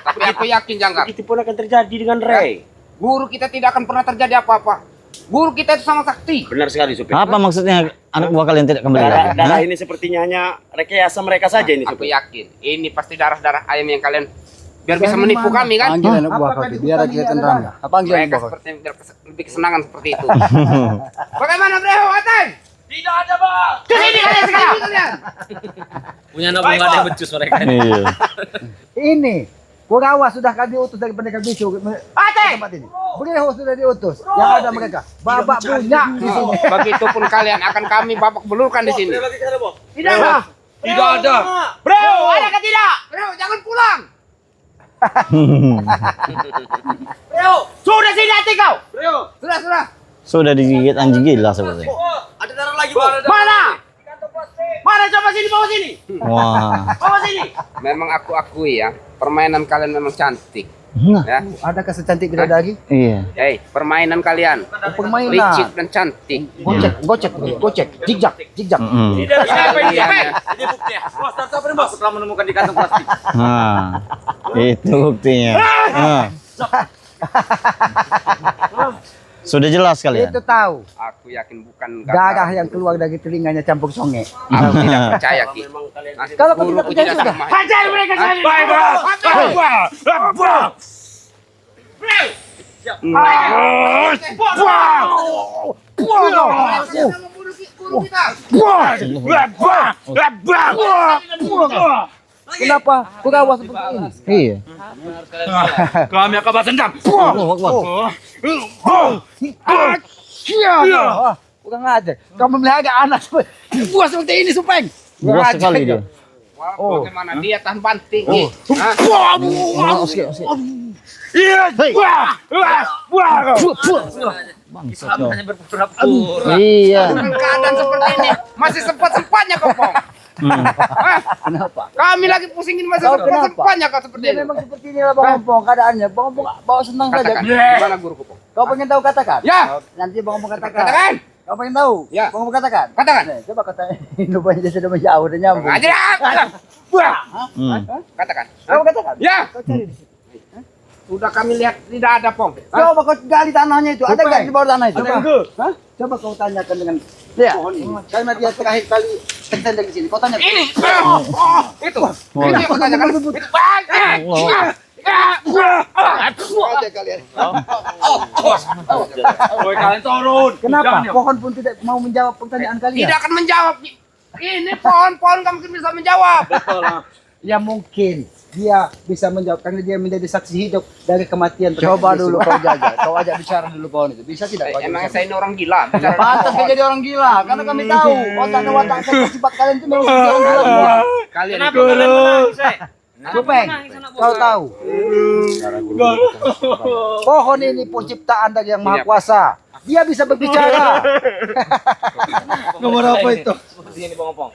[SPEAKER 4] Tapi aku yakin Jangkar.
[SPEAKER 5] itu pun akan terjadi dengan Rey.
[SPEAKER 4] Guru kita tidak akan pernah terjadi apa-apa. Guru kita itu sama sakti.
[SPEAKER 5] Benar sekali, Supeng.
[SPEAKER 1] Apa maksudnya anak buah kalian tidak kembali lagi?
[SPEAKER 5] Darah
[SPEAKER 1] Hah?
[SPEAKER 5] ini sepertinya hanya rekayasa mereka saja ini,
[SPEAKER 4] Aku
[SPEAKER 5] Supeng.
[SPEAKER 4] yakin ini pasti darah-darah ayam yang kalian biar bisa menipu kami kan.
[SPEAKER 3] Panggil anak buah
[SPEAKER 2] Apakah
[SPEAKER 3] kau
[SPEAKER 2] di
[SPEAKER 3] itu, biar
[SPEAKER 2] hutan ini
[SPEAKER 3] kelihatan
[SPEAKER 2] ada?
[SPEAKER 3] rangga. Panggil anak
[SPEAKER 4] Mereka
[SPEAKER 3] buah kau.
[SPEAKER 4] seperti lebih kesenangan seperti itu. Bagaimana Breho Atan? Tidak ada, Bang. Kesini kalian sekarang kalian.
[SPEAKER 5] Punya anak buah ada becus mereka.
[SPEAKER 1] Iya.
[SPEAKER 2] Ini Kurawa sudah kan diutus dari pendekar bisu ke
[SPEAKER 4] Ate!
[SPEAKER 2] tempat ini. Breho sudah diutus. Yang ada mereka. Babak punya di sini.
[SPEAKER 4] Begitupun kalian akan kami babak belurkan di sini.
[SPEAKER 2] Tidak ada.
[SPEAKER 4] Tidak ada. Breho, ada ke tidak? Breho, jangan pulang. Breho, sudah sini hati kau. Breho, sudah.
[SPEAKER 1] Sudah digigit anjing gila sepertinya.
[SPEAKER 5] Ada darah lagi, Bang.
[SPEAKER 4] Mana? Mana coba sini, bawa sini.
[SPEAKER 1] Wah.
[SPEAKER 4] Bawa sini. Memang aku akui ya, permainan kalian memang cantik.
[SPEAKER 1] Nah,
[SPEAKER 4] Ya.
[SPEAKER 2] Adakah secantik bidadari?
[SPEAKER 1] iya.
[SPEAKER 4] Hei, permainan kalian
[SPEAKER 2] Permainan.
[SPEAKER 4] licik dan cantik.
[SPEAKER 2] Gocek, jijak.
[SPEAKER 1] Mm-mm.
[SPEAKER 4] Kalian ya.
[SPEAKER 5] Ini buktinya. Bos, siapa nih, Bos? Setelah menemukan di kantong plastik.
[SPEAKER 1] Nah, itu buktinya. Nah. Sudah jelas kalian.
[SPEAKER 2] Itu tahu.
[SPEAKER 4] Aku yakin bukan
[SPEAKER 2] Darah yang keluar dari telinganya campur songe.
[SPEAKER 4] Aku tidak percaya Ki.
[SPEAKER 5] Memang kalian
[SPEAKER 4] Nah,
[SPEAKER 2] Kalau kau
[SPEAKER 4] guruku
[SPEAKER 2] tidak percaya,
[SPEAKER 4] sama.
[SPEAKER 2] hajar mereka sekali. Kenapa Kurawa seperti ini?
[SPEAKER 1] Iya.
[SPEAKER 5] Kami akan balas dendam.
[SPEAKER 1] Allahu Akbar.
[SPEAKER 2] Kurang ajar. Kamu melihara anak buah seperti ini, Supeng.
[SPEAKER 1] Buas sekali dia.
[SPEAKER 4] Wah, bagaimana dia tahan banting Ki? Hah?
[SPEAKER 1] Bangsat kau.
[SPEAKER 5] Hanya berpura-pura.
[SPEAKER 1] Iya.
[SPEAKER 4] Dengan keadaan seperti ini masih sempat-sempatnya kau Pong. Hah?
[SPEAKER 3] Kenapa?
[SPEAKER 4] Kami lagi pusingin masih
[SPEAKER 2] Kau kenapa?
[SPEAKER 4] sempat-sempatnya kau seperti
[SPEAKER 2] Dia
[SPEAKER 4] ini.
[SPEAKER 2] memang seperti ini lah Bang Ompong keadaannya. Bang Ompong bawa senang saja.
[SPEAKER 4] Katakan, gimana guruku Pong?
[SPEAKER 2] Kau pengen tahu katakan?
[SPEAKER 4] Ya,
[SPEAKER 2] Nanti Bang Ompong katakan.
[SPEAKER 4] katakan.
[SPEAKER 2] Kau pengen tahu?
[SPEAKER 4] Ya.
[SPEAKER 2] Bang Ompong katakan.
[SPEAKER 4] Katakan.
[SPEAKER 2] Nih, coba katain. Rupanya dia sudah menjauh, udah nyambung.
[SPEAKER 4] Aja dah.
[SPEAKER 1] Hmm.
[SPEAKER 4] Katakan.
[SPEAKER 2] Kau katakan?
[SPEAKER 4] Ya,
[SPEAKER 2] Kau cari di sini.
[SPEAKER 4] sudah kami lihat tidak ada Pong. Hah?
[SPEAKER 2] Coba kau gali tanahnya itu. Ada
[SPEAKER 3] Supeng.
[SPEAKER 2] nggak di bawah tanah itu?
[SPEAKER 3] Ada
[SPEAKER 2] Hah? Coba kau tanyakan dengan ya. Karena dia terakhir kali tertendang di sini. Kau tanya.
[SPEAKER 4] Ini. Itu. Itu yang kau tanyakan. Itu.
[SPEAKER 2] Aja kalian.
[SPEAKER 5] Woi, kalian turun.
[SPEAKER 2] Kenapa? Pohon pun tidak mau menjawab pertanyaan kalian.
[SPEAKER 4] Tidak akan menjawab. Ini pohon-pohon kamu mungkin bisa menjawab.
[SPEAKER 5] Betul.
[SPEAKER 2] yang mungkin dia bisa menjawab karena dia menjadi saksi hidup dari kematian.
[SPEAKER 3] Coba dulu kau jaga, kau ajak bicara dulu pohon itu. Bisa tidak? Kau
[SPEAKER 4] Emang
[SPEAKER 3] ajak
[SPEAKER 4] saya ini orang gila.
[SPEAKER 3] bicara? Pantas kau jadi orang gila, karena kami tahu watak sifat kalian itu memang seperti orang gila semua.
[SPEAKER 4] Kalian
[SPEAKER 5] Kenapa kalian menangis,
[SPEAKER 2] Supeng, kau tahu. Pohon ini pun ciptaan dari yang maha kuasa. Dia bisa berbicara.
[SPEAKER 6] Nomor apa itu?
[SPEAKER 5] Seperti ini Bang Opong.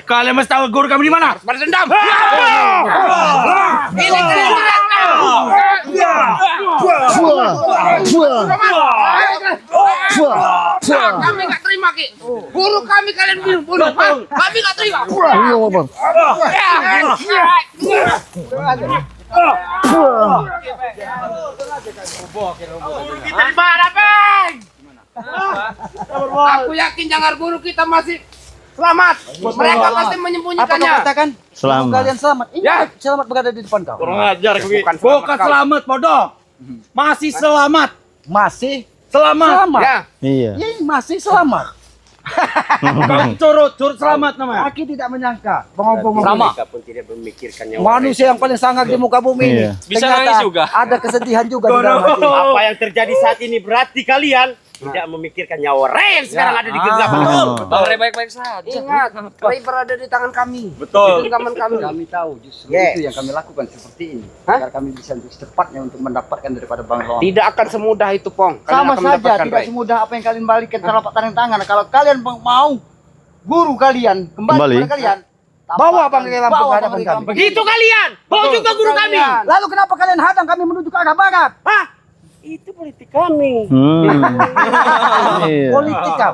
[SPEAKER 6] Kalian mesti tahu guru kami di mana?
[SPEAKER 4] Balas dendam. Ini kami nggak terima Ki. Guru kami kalian bunuh. Kami nggak terima.
[SPEAKER 5] Kita di mana, Bang?
[SPEAKER 4] Aku yakin jangan guru kita masih selamat. Mereka pasti
[SPEAKER 2] Apa
[SPEAKER 4] menyembunyikannya.
[SPEAKER 2] kau katakan?
[SPEAKER 1] Selamat.
[SPEAKER 2] Kalian selamat. Ini
[SPEAKER 4] Ya.
[SPEAKER 2] selamat berada di depan kau.
[SPEAKER 6] Kurang ajar kau.
[SPEAKER 4] Bukan
[SPEAKER 6] Bukan
[SPEAKER 4] kau.
[SPEAKER 6] selamat, bodoh. Masih selamat.
[SPEAKER 2] Masih
[SPEAKER 6] Selamat.
[SPEAKER 2] selamat.
[SPEAKER 4] Ya.
[SPEAKER 1] Iya.
[SPEAKER 2] Ya, masih selamat.
[SPEAKER 6] Kau curut selamat namanya.
[SPEAKER 2] Aku tidak menyangka pengomong
[SPEAKER 5] Mereka pun tidak memikirkan nyawa
[SPEAKER 2] manusia yang paling sangat di muka bumi ini.
[SPEAKER 1] Iya.
[SPEAKER 5] Bisa
[SPEAKER 2] Ternyata
[SPEAKER 5] nangis juga.
[SPEAKER 2] Ada kesedihan juga di dalam hati.
[SPEAKER 5] Apa yang terjadi saat ini berarti kalian tidak memikirkan nyawa Ray yang sekarang ada di genggaman.
[SPEAKER 1] Bang
[SPEAKER 5] Ray baik-baik saja.
[SPEAKER 4] Ingat, Ray berada di tangan kami.
[SPEAKER 6] Betul.
[SPEAKER 4] Di genggaman kami.
[SPEAKER 3] Kami tahu justru
[SPEAKER 2] Yes.
[SPEAKER 3] itu yang kami lakukan seperti ini.
[SPEAKER 4] Hah?
[SPEAKER 3] Agar kami bisa untuk secepatnya untuk mendapatkan daripada Bang Ron.
[SPEAKER 4] Tidak akan semudah itu, Pong. Kalian
[SPEAKER 2] Sama
[SPEAKER 4] akan
[SPEAKER 2] saja,
[SPEAKER 4] mendapatkan
[SPEAKER 2] tidak
[SPEAKER 4] Ray.
[SPEAKER 2] semudah apa yang kalian balikan telapak tangan. Kalau kalian mau guru kalian kembali kepada kalian, bawa Bang Ray Lampung ke hadapan kami.
[SPEAKER 5] Begitu kalian. Bawa juga guru kami.
[SPEAKER 2] Lalu kenapa kalian hadang kami menuju ke arah barat?
[SPEAKER 5] Hah? Itu politik kami.
[SPEAKER 1] Iya.
[SPEAKER 2] Politik kau.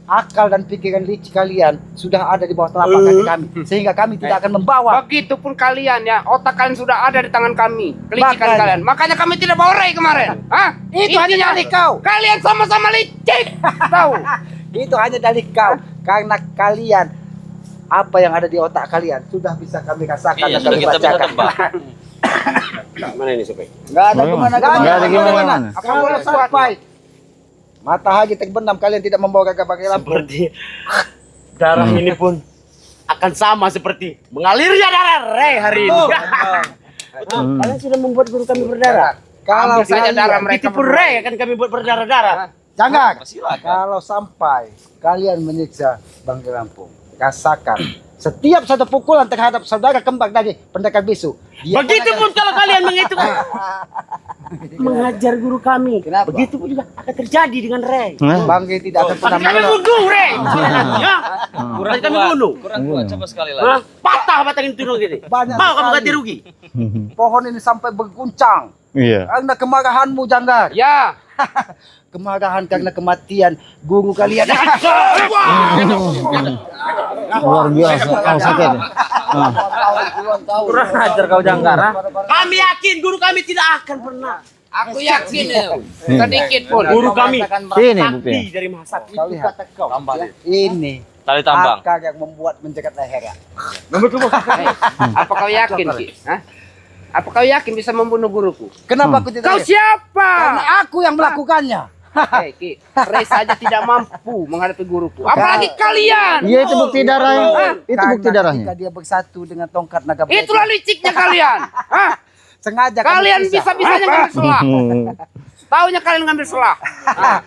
[SPEAKER 2] Akal dan pikiran licik kalian sudah ada di bawah telapak kaki kami, sehingga kami tidak akan membawa.
[SPEAKER 4] Begitupun kalian ya, otak kalian sudah ada di tangan kami. Kelicikan
[SPEAKER 2] Makanya.
[SPEAKER 4] kalian. Makanya kami tidak bawa Ray kemarin. Hah?
[SPEAKER 2] Itu hanya
[SPEAKER 4] Intinya,
[SPEAKER 2] dari kau.
[SPEAKER 4] Kalian sama-sama licik. Tahu?
[SPEAKER 2] Itu hanya dari kau, karena kalian apa yang ada di otak kalian sudah bisa kami rasakan dan kami bacakan.
[SPEAKER 5] Mana ini Supeng?
[SPEAKER 2] Nggak ada kemana-mana.
[SPEAKER 1] Nggak ada gimana-mana.
[SPEAKER 2] Kalau sampai matahari terbenam, kalian tidak membawa gagak pakai lampu.
[SPEAKER 5] Seperti darah ini pun akan sama seperti mengalirnya darah Ray hari ini. Kalian sudah membuat guru kami berdarah.
[SPEAKER 2] Kalau
[SPEAKER 4] Ambil saja
[SPEAKER 2] kalian,
[SPEAKER 4] darah mereka.
[SPEAKER 5] Itu pun Ray akan kami buat berdarah-darah.
[SPEAKER 2] jangan. Kalau sampai kalian menyiksa Bang Lampung, rasakan setiap satu pukulan terhadap saudara kembar dari pendekar bisu. dia
[SPEAKER 5] Begitupun kalau kalian menghitung mengajar guru kami.
[SPEAKER 2] Kenapa?
[SPEAKER 5] Begitupun juga akan terjadi dengan Ray.
[SPEAKER 2] akan- Bang Ray tidak akan pernah
[SPEAKER 5] Tapi kami
[SPEAKER 2] menolak.
[SPEAKER 5] bunuh Ray. Ya. Kurang kami bunuh.
[SPEAKER 6] Kurang kuat coba sekali
[SPEAKER 5] Hah? Patah batang itu gini.
[SPEAKER 2] Banyak
[SPEAKER 5] Mau kamu
[SPEAKER 2] sekali.
[SPEAKER 5] ganti rugi?
[SPEAKER 2] Pohon ini sampai berguncang
[SPEAKER 1] Iya.
[SPEAKER 2] karena kemarahanmu, Janggar.
[SPEAKER 4] Ya.
[SPEAKER 2] Kemarahan karena kematian guru kalian.
[SPEAKER 1] Luar biasa. Oh, sakit.
[SPEAKER 5] Kurang ajar kau Jangkara. Kami yakin guru kami tidak akan pernah.
[SPEAKER 4] Aku yakin ya. Sedikit pun.
[SPEAKER 5] Guru kami
[SPEAKER 1] Ini
[SPEAKER 5] sakti
[SPEAKER 1] buktinya.
[SPEAKER 5] dari Maha Sakti.
[SPEAKER 2] Kau lihat, ini
[SPEAKER 6] Tali tambang.
[SPEAKER 2] akar yang membuat menjerat leher.
[SPEAKER 4] Apa kau yakin, Ki? Hah? Apa kau yakin bisa membunuh guruku?
[SPEAKER 2] Kenapa aku tidak?
[SPEAKER 4] Kau siapa?
[SPEAKER 2] Karena aku yang melakukannya.
[SPEAKER 4] Hei, Ki, Ray saja tidak mampu menghadapi guruku. Apalagi kalian.
[SPEAKER 1] Iya, itu bukti darahnya. Itu bukti
[SPEAKER 2] Karena
[SPEAKER 1] darahnya.
[SPEAKER 2] ketika dia bersatu dengan tongkat naga beracun,
[SPEAKER 4] Itulah liciknya kalian. Hah?
[SPEAKER 2] sengaja kami
[SPEAKER 4] Kalian
[SPEAKER 2] pisah.
[SPEAKER 4] bisa-bisanya ngambil selah. Taunya kalian ngambil selah. Hah?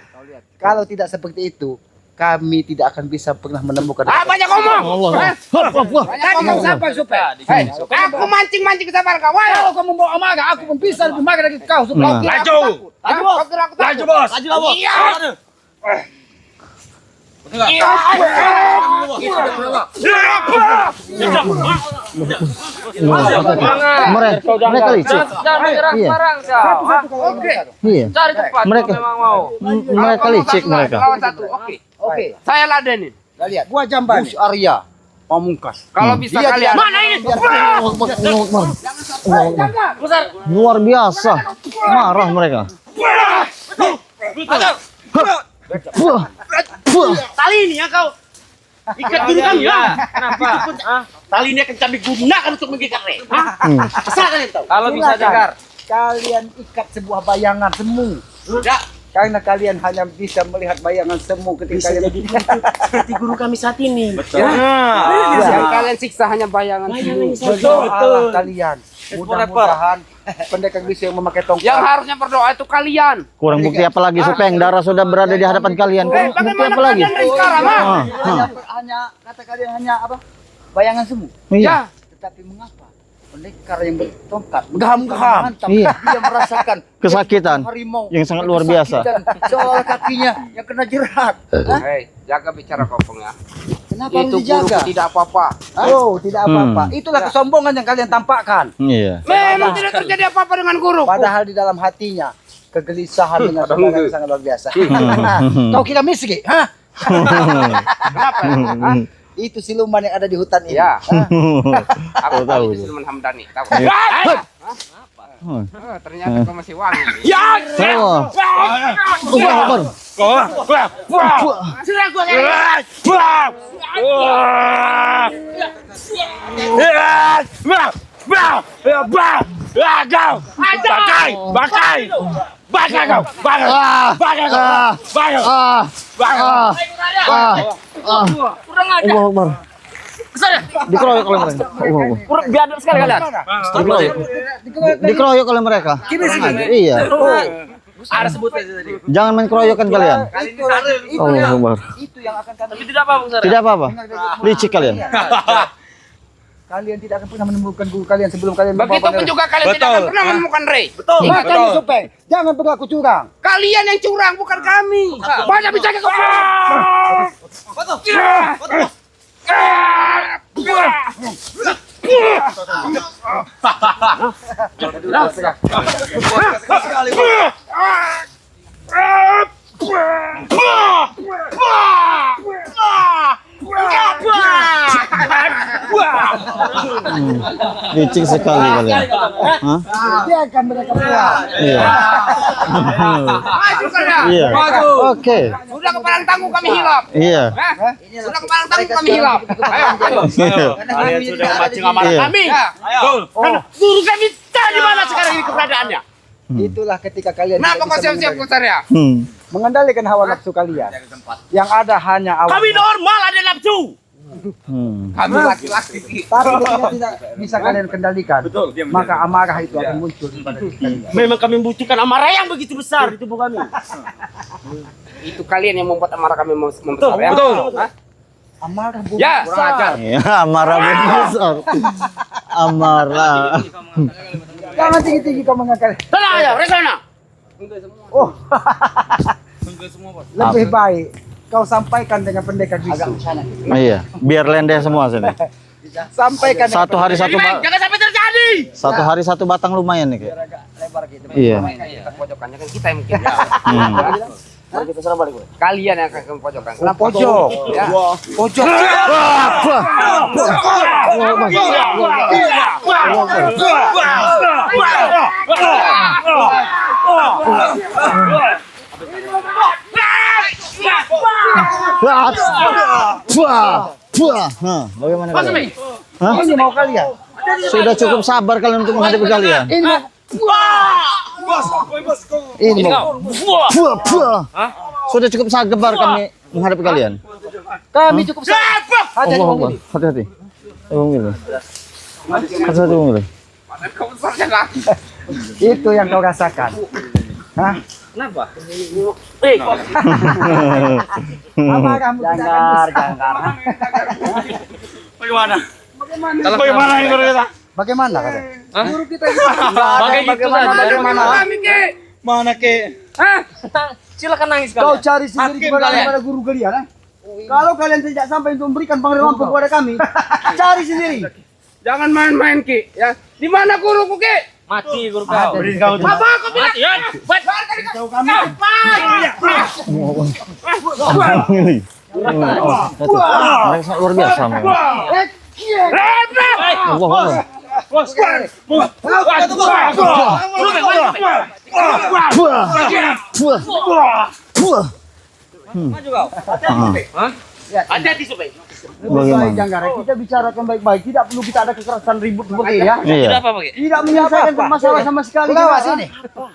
[SPEAKER 2] Kalau tidak seperti itu, kami tidak akan bisa pernah menemukan.
[SPEAKER 4] Banyak ngomong. Hah? Banyak
[SPEAKER 2] Tadi
[SPEAKER 4] ngomong.
[SPEAKER 2] kau sampai Supeng.
[SPEAKER 4] Hei, aku mancing-mancing kesabaran kau. Ayo.
[SPEAKER 2] Kalau kamu mau amarah, aku pun bisa lebih marah dari kau. Supeng.
[SPEAKER 1] Nah.
[SPEAKER 4] Kira aku
[SPEAKER 6] Laju.
[SPEAKER 4] takut. Hah? Kau kira aku takut?
[SPEAKER 6] Laju bos.
[SPEAKER 5] Lajulah bos.
[SPEAKER 4] Iya.
[SPEAKER 1] Mereka licik. Iya.
[SPEAKER 4] Oke.
[SPEAKER 1] Iya.
[SPEAKER 4] Cari tempat.
[SPEAKER 1] Mereka mereka licik mereka.
[SPEAKER 4] Lawan satu. Oke.
[SPEAKER 2] Oke.
[SPEAKER 4] Saya ladenin.
[SPEAKER 2] Kau lihat. Gua jamban.
[SPEAKER 3] Gus Arya Pamungkas.
[SPEAKER 4] Kalau bisa
[SPEAKER 2] Dia
[SPEAKER 4] kalian.
[SPEAKER 5] Mana ini?
[SPEAKER 1] Luar biasa. Marah mereka.
[SPEAKER 5] Tali ini ya kau. Ikat guru kami ya. Kenapa? Tali ini akan kami gunakan untuk mengikat Ray. Asal kalian tahu.
[SPEAKER 2] Kalau bisa dengar. Kalian ikat sebuah bayangan semu.
[SPEAKER 5] Tidak.
[SPEAKER 3] Karena kalian hanya bisa melihat bayangan semu ketika
[SPEAKER 5] Bisa
[SPEAKER 3] kalian
[SPEAKER 5] jadi seperti guru kami saat ini.
[SPEAKER 4] Yang kalian siksa hanya bayangan.
[SPEAKER 3] berdoalah kalian. Mudah-mudahan pendekar bisa yang memakai tongkat.
[SPEAKER 4] Yang harusnya berdoa itu kalian.
[SPEAKER 1] Kurang bukti apa lagi, Supeng? Darah sudah berada di hadapan kalian. Kurang bukti
[SPEAKER 4] Bagaimana
[SPEAKER 1] apa lagi?
[SPEAKER 4] kalian dari sekarang?
[SPEAKER 3] hanya kata kalian hanya apa? Bayangan semu.
[SPEAKER 1] Iya.
[SPEAKER 3] Tetapi mengapa pendekar yang bertongkat gaham-gaham
[SPEAKER 1] Iya.
[SPEAKER 3] dia merasakan
[SPEAKER 1] Kesakitan
[SPEAKER 3] harimau
[SPEAKER 1] yang sangat luar biasa.
[SPEAKER 3] kesakitan, seolah kakinya yang kena jerat. Hah?
[SPEAKER 4] Hei, jaga bicara kopong ya.
[SPEAKER 3] Kenapa
[SPEAKER 4] Itu
[SPEAKER 3] harus dijaga?
[SPEAKER 4] guruku tidak apa-apa.
[SPEAKER 3] Oh, tidak apa-apa. Itulah kesombongan yang kalian tampakkan.
[SPEAKER 1] Iya.
[SPEAKER 4] Memang tidak terjadi apa-apa dengan guruku.
[SPEAKER 3] Padahal di dalam hatinya kegelisahan dengan saudara yang sangat luar biasa. Kau kira miskin? Hah?
[SPEAKER 4] Kenapa? Hah?
[SPEAKER 3] Itu siluman yang ada di hutan ini.
[SPEAKER 4] Iya.
[SPEAKER 3] Hah?
[SPEAKER 4] Aku
[SPEAKER 1] tahu
[SPEAKER 4] tahu
[SPEAKER 1] itu.
[SPEAKER 4] itu Sulman Hamdani. Tahu.
[SPEAKER 1] Oh.
[SPEAKER 4] Ternyata kau masih wangi.
[SPEAKER 1] Oh. Akbar. Allahu Akbar. Dikeroyok oleh mereka.
[SPEAKER 5] Kurang biadab sekali kalian.
[SPEAKER 1] Dikeroyok oleh mereka. Iya.
[SPEAKER 5] Ada sebutnya tadi.
[SPEAKER 1] Jangan main keroyokan kalian. Allahu Akbar.
[SPEAKER 3] Itu yang akan kami.
[SPEAKER 5] Tapi tidak apa, Bung Sara.
[SPEAKER 1] Tidak apa-apa. Licik kalian.
[SPEAKER 3] Kalian tidak akan pernah menemukan guru kalian sebelum kalian
[SPEAKER 4] Begitupun juga kalian tidak akan pernah menemukan Rey.
[SPEAKER 3] Ingat kalian Supeng, jangan berlaku curang.
[SPEAKER 4] Kalian yang curang, bukan kami. Banyak bicara kau.
[SPEAKER 1] Licik sekali kalian. Hah?
[SPEAKER 3] Biarkan mereka pulang.
[SPEAKER 1] Iya.
[SPEAKER 4] Maju kalian.
[SPEAKER 1] Iya. Oke.
[SPEAKER 4] Sudah kepalang tangguh kami hilap.
[SPEAKER 1] Iya.
[SPEAKER 4] Hah? Sudah kepalang tangguh kami hilap. Ayo.
[SPEAKER 5] Kalian sudah memancing amarah
[SPEAKER 1] Iya.
[SPEAKER 5] kami.
[SPEAKER 4] Ya.
[SPEAKER 5] Guru kami tahu di mana sekarang ini keberadaannya.
[SPEAKER 3] Itulah ketika kalian
[SPEAKER 4] Kenapa
[SPEAKER 3] tidak
[SPEAKER 4] kau
[SPEAKER 3] bisa
[SPEAKER 4] siap-siap
[SPEAKER 3] mengendalikan-
[SPEAKER 4] Kusarya?
[SPEAKER 3] mengendalikan hawa nafsu kalian. Yang ada hanya awan.
[SPEAKER 5] Kami normal ada nafsu.
[SPEAKER 4] Kami laki-laki.
[SPEAKER 3] Tapi ketika tidak bisa kalian kendalikan, maka amarah itu akan muncul pada diri kalian.
[SPEAKER 5] Memang kami membutuhkan amarah yang begitu besar di tubuh kami.
[SPEAKER 4] Itu kalian yang membuat amarah kami membesar ya? Hah?
[SPEAKER 3] Amarah bumi
[SPEAKER 4] Ya,
[SPEAKER 3] besar.
[SPEAKER 1] Iya, amarah besar. Amarah.
[SPEAKER 3] Jangan tinggi-tinggi kau mengangkat.
[SPEAKER 5] Tenang aja, resona.
[SPEAKER 3] Oh. Lebih baik kau sampaikan dengan pendekar bisu.
[SPEAKER 1] Iya, biar lendeh semua sini.
[SPEAKER 3] Sampaikan dengan
[SPEAKER 1] Satu hari satu
[SPEAKER 5] Jangan sampai terjadi.
[SPEAKER 1] satu hari satu batang lumayan nih, kayak.
[SPEAKER 3] lebar gitu.
[SPEAKER 1] Iya.
[SPEAKER 4] Kita pojokannya kan kita yang mungkin.
[SPEAKER 1] Hmm.
[SPEAKER 5] Kita serang balik.
[SPEAKER 4] Kalian yang akan pojokkan.
[SPEAKER 3] Oh, pojok.
[SPEAKER 4] Ya.
[SPEAKER 3] Pojok.
[SPEAKER 1] Bagaimana kalian? Hah?
[SPEAKER 3] Ini mau kalian.
[SPEAKER 1] Sudah cukup sabar kalian untuk menghadapi kalian.
[SPEAKER 3] Ini mau.
[SPEAKER 1] Sudah cukup sabar kami menghadapi kalian.
[SPEAKER 3] Kami cukup sabar. Hati-hati
[SPEAKER 1] Allah
[SPEAKER 3] Bung
[SPEAKER 1] Allah,
[SPEAKER 3] Willy.
[SPEAKER 1] hati-hati. Bung Willy. Hati-hati Bung Willy.
[SPEAKER 4] Kau besarnya kan?
[SPEAKER 3] Itu yang kau rasakan. Hah? Amarahmu tidak akan bisa.
[SPEAKER 5] Bagaimana?
[SPEAKER 6] Bagaimana ini kita?
[SPEAKER 3] Bagaimana kata?
[SPEAKER 4] Guru kita itu.
[SPEAKER 3] Bagaimana?
[SPEAKER 4] Kami ke.
[SPEAKER 6] Mana ke?
[SPEAKER 4] Hah?
[SPEAKER 5] Silakan nangis
[SPEAKER 3] Kau
[SPEAKER 5] kalian.
[SPEAKER 3] cari sendiri kepada guru kalian. Kalau kalian tidak sampai untuk memberikan pengetahuan kepada kami, cari sendiri.
[SPEAKER 4] Jangan main-main Ki, ya. Di mana guruku Ki?
[SPEAKER 5] Mati guru kau.
[SPEAKER 6] Beri kau tuh.
[SPEAKER 4] Apa kau bilang?
[SPEAKER 5] Ya.
[SPEAKER 3] Tahu kami.
[SPEAKER 1] Mereka sangat luar biasa memang. Allah Allah.
[SPEAKER 5] Hati-hati supaya.
[SPEAKER 1] Bagaimana?
[SPEAKER 3] Jangan kita bicarakan baik-baik, tidak perlu kita ada kekerasan ribut seperti ini ya.
[SPEAKER 1] Iya.
[SPEAKER 3] Tidak menyelesaikan masalah sama sekali.
[SPEAKER 2] Pengawas ini.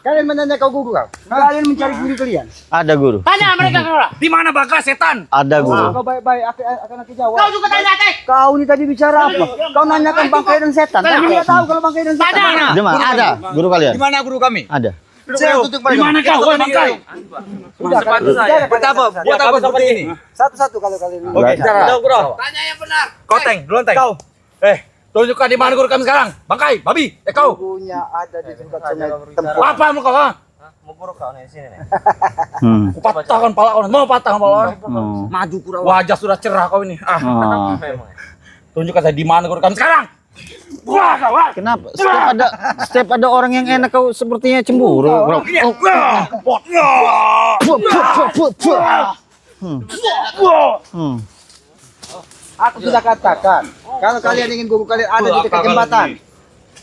[SPEAKER 2] Kalian menanya kau guru kau.
[SPEAKER 3] Kalian mencari guru kalian.
[SPEAKER 1] Ada guru.
[SPEAKER 5] Tanya mereka kau.
[SPEAKER 6] Di mana Bagas setan?
[SPEAKER 1] Ada guru.
[SPEAKER 3] Kau baik-baik akan aku jawab.
[SPEAKER 5] Kau juga tanya, Teh.
[SPEAKER 3] Kau ini tadi bicara apa? Kau nanyakan bangkai dan setan. Kami tidak tahu kalau bangkai dan setan.
[SPEAKER 5] Tanya.
[SPEAKER 1] Di mana? Ada guru kalian?
[SPEAKER 6] Di mana guru kami?
[SPEAKER 1] Ada.
[SPEAKER 6] Di mana kau? Woi Bangkai.
[SPEAKER 2] Buat apa seperti ini? Satu-satu kalau kalian.
[SPEAKER 6] Oke, bro.
[SPEAKER 4] Tanya yang benar.
[SPEAKER 6] Koteng, duluan Teng. Kau. Tunjukkan di mana guru kami sekarang. Bangkai, babi. Kau.
[SPEAKER 2] Gurunya ada di dekat sungai tempat.
[SPEAKER 6] Apa mau kau? Ha?
[SPEAKER 1] Hmm.
[SPEAKER 6] Patahkan pala kau. Mau patahkan pala kau.
[SPEAKER 1] Oh.
[SPEAKER 2] Maju Kurawa.
[SPEAKER 6] Wajah sudah cerah kau ini. Ah,
[SPEAKER 1] Oh.
[SPEAKER 6] tunjukkan saya di mana guru kami sekarang. Wah, wah.
[SPEAKER 1] Kenapa? Setiap ada orang yang enak kau sepertinya cemburu. Bro.
[SPEAKER 6] Pot.
[SPEAKER 1] Hmm.
[SPEAKER 2] Aku sudah katakan, kalau kalian ingin guru kalian ada di dekat jembatan.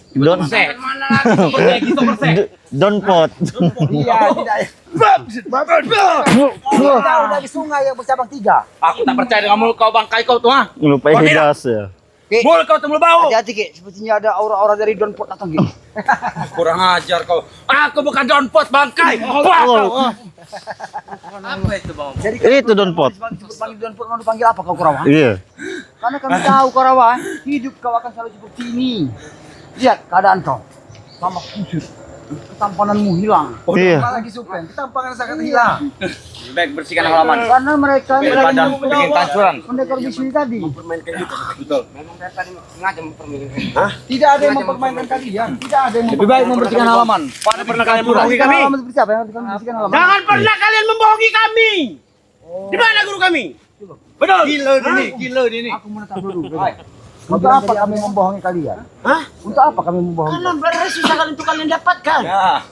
[SPEAKER 1] Don
[SPEAKER 4] Mana lagi?
[SPEAKER 1] Don pot.
[SPEAKER 2] Iya, tidak. Kita udah di sungai yang bercabang 3.
[SPEAKER 6] Aku tak percaya dengan mulut kau Bangkai kau tuh, ha?
[SPEAKER 1] Lupa hidas ya.
[SPEAKER 6] Mulut kau temu bau.
[SPEAKER 2] Hati-hati Ki, sepertinya ada aura-aura dari Don Pot datang Ki.
[SPEAKER 6] Kurang ajar kau. Aku bukan Don Pot Bangkai. Wah, kau.
[SPEAKER 1] Itu Don pot.
[SPEAKER 2] Panggil Don Pot mau dipanggil apa kau Kurawa?
[SPEAKER 1] Iya.
[SPEAKER 2] Karena kami tahu Kurawa, hidup kau akan selalu seperti ini. Lihat keadaan kau. Sama kusut. Ketampananmu hilang.
[SPEAKER 1] Iya.
[SPEAKER 2] Apalagi Supeng, ketampangan sangat hilang.
[SPEAKER 6] Baik, bersihkan halaman.
[SPEAKER 2] Karena mereka
[SPEAKER 6] Badan bikin tancuran.
[SPEAKER 2] pendekar bisu ini tadi.
[SPEAKER 4] Memang dari tadi sengaja mempermainkan.
[SPEAKER 2] Tidak ada yang mempermainkan kalian. Tidak ada yang
[SPEAKER 6] Lebih baik membersihkan halaman. Pada pernah kalian membohongi kami?
[SPEAKER 2] Halaman seperti apa yang harus kami bersihkan halaman?
[SPEAKER 5] Jangan pernah kalian membohongi kami. Di mana guru kami?
[SPEAKER 6] Betul. Gila ini.
[SPEAKER 2] Aku menetap dulu. Untuk apa kami membohongi kalian?
[SPEAKER 5] Hah?
[SPEAKER 2] Untuk apa kami membohongi?
[SPEAKER 5] Karena benar susah kalian untuk kalian dapatkan.
[SPEAKER 6] Ya.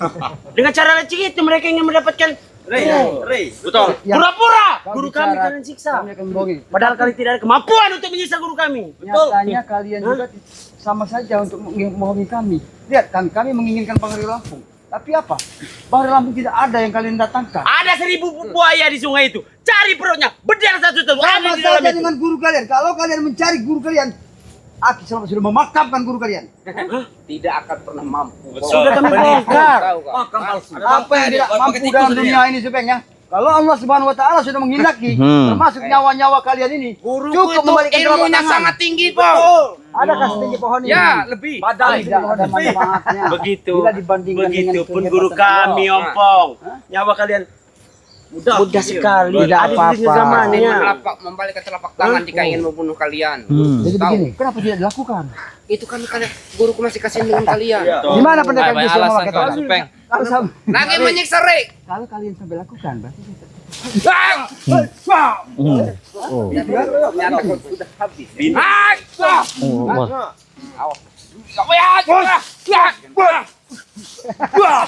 [SPEAKER 5] Dengan cara leceh itu mereka ingin mendapatkan
[SPEAKER 6] Betul.
[SPEAKER 2] Ya.
[SPEAKER 5] pura-pura.
[SPEAKER 2] Kau
[SPEAKER 5] Guru
[SPEAKER 2] bicara,
[SPEAKER 5] kami kalian siksa.
[SPEAKER 2] Kami akan membohongi.
[SPEAKER 5] Padahal kalian tidak ada kemampuan untuk menyiksa guru kami.
[SPEAKER 2] Nyatanya kalian juga sama saja untuk membohongi kami. Lihat kami menginginkan Bangri Lampung. Tapi apa? Bangri Lampung tidak ada yang kalian datangkan.
[SPEAKER 5] Ada 1000 buaya di sungai itu. Cari perutnya. Berdiri satu-satu.
[SPEAKER 2] Sama
[SPEAKER 5] Ambil di dalam
[SPEAKER 2] saja
[SPEAKER 5] itu.
[SPEAKER 2] dengan guru kalian. Kalau kalian mencari guru kalian, Aki selama sudah memakamkan guru kalian.
[SPEAKER 4] Tidak akan pernah mampu.
[SPEAKER 5] Sudah kami bongkar.
[SPEAKER 2] Apa yang tidak mampu dalam dunia ini sebenarnya? Kalau Allah Subhanahu wa taala sudah menghendaki, termasuk nyawa-nyawa kalian ini,
[SPEAKER 4] Guruku
[SPEAKER 2] cukup
[SPEAKER 4] itu
[SPEAKER 2] membalikan telapak
[SPEAKER 4] ilmunya
[SPEAKER 2] tangan.
[SPEAKER 4] sangat tinggi, Po.
[SPEAKER 2] Adakah setinggi pohon ini?
[SPEAKER 4] Ya, lebih.
[SPEAKER 2] Tidak ada manfaatnya.
[SPEAKER 5] Begitu.
[SPEAKER 2] Bila dibandingkan dengan
[SPEAKER 5] Begitupun guru
[SPEAKER 2] kehebatan
[SPEAKER 5] kami,
[SPEAKER 2] Allah.
[SPEAKER 5] Ompong. Nyawa kalian mudah sekali.
[SPEAKER 2] Tidak
[SPEAKER 5] Ada di
[SPEAKER 2] apa-apa.
[SPEAKER 5] zamannya.
[SPEAKER 4] Membalikkan telapak tangan jika ingin membunuh kalian.
[SPEAKER 2] Jadi
[SPEAKER 4] Tahu.
[SPEAKER 2] begini, kenapa tidak dilakukan?
[SPEAKER 4] Itu kan kalian guruku masih kasihan dengan kalian.
[SPEAKER 2] Di mana pendekar bisu yang memakai tongkat?
[SPEAKER 4] Supeng.
[SPEAKER 2] Kalau sam-
[SPEAKER 4] Lagi menyiksa Rek.
[SPEAKER 2] kalau kalian sampai lakukan, berarti
[SPEAKER 1] Oh.
[SPEAKER 4] Ternyata kau sudah habis.
[SPEAKER 1] Oh. Wah.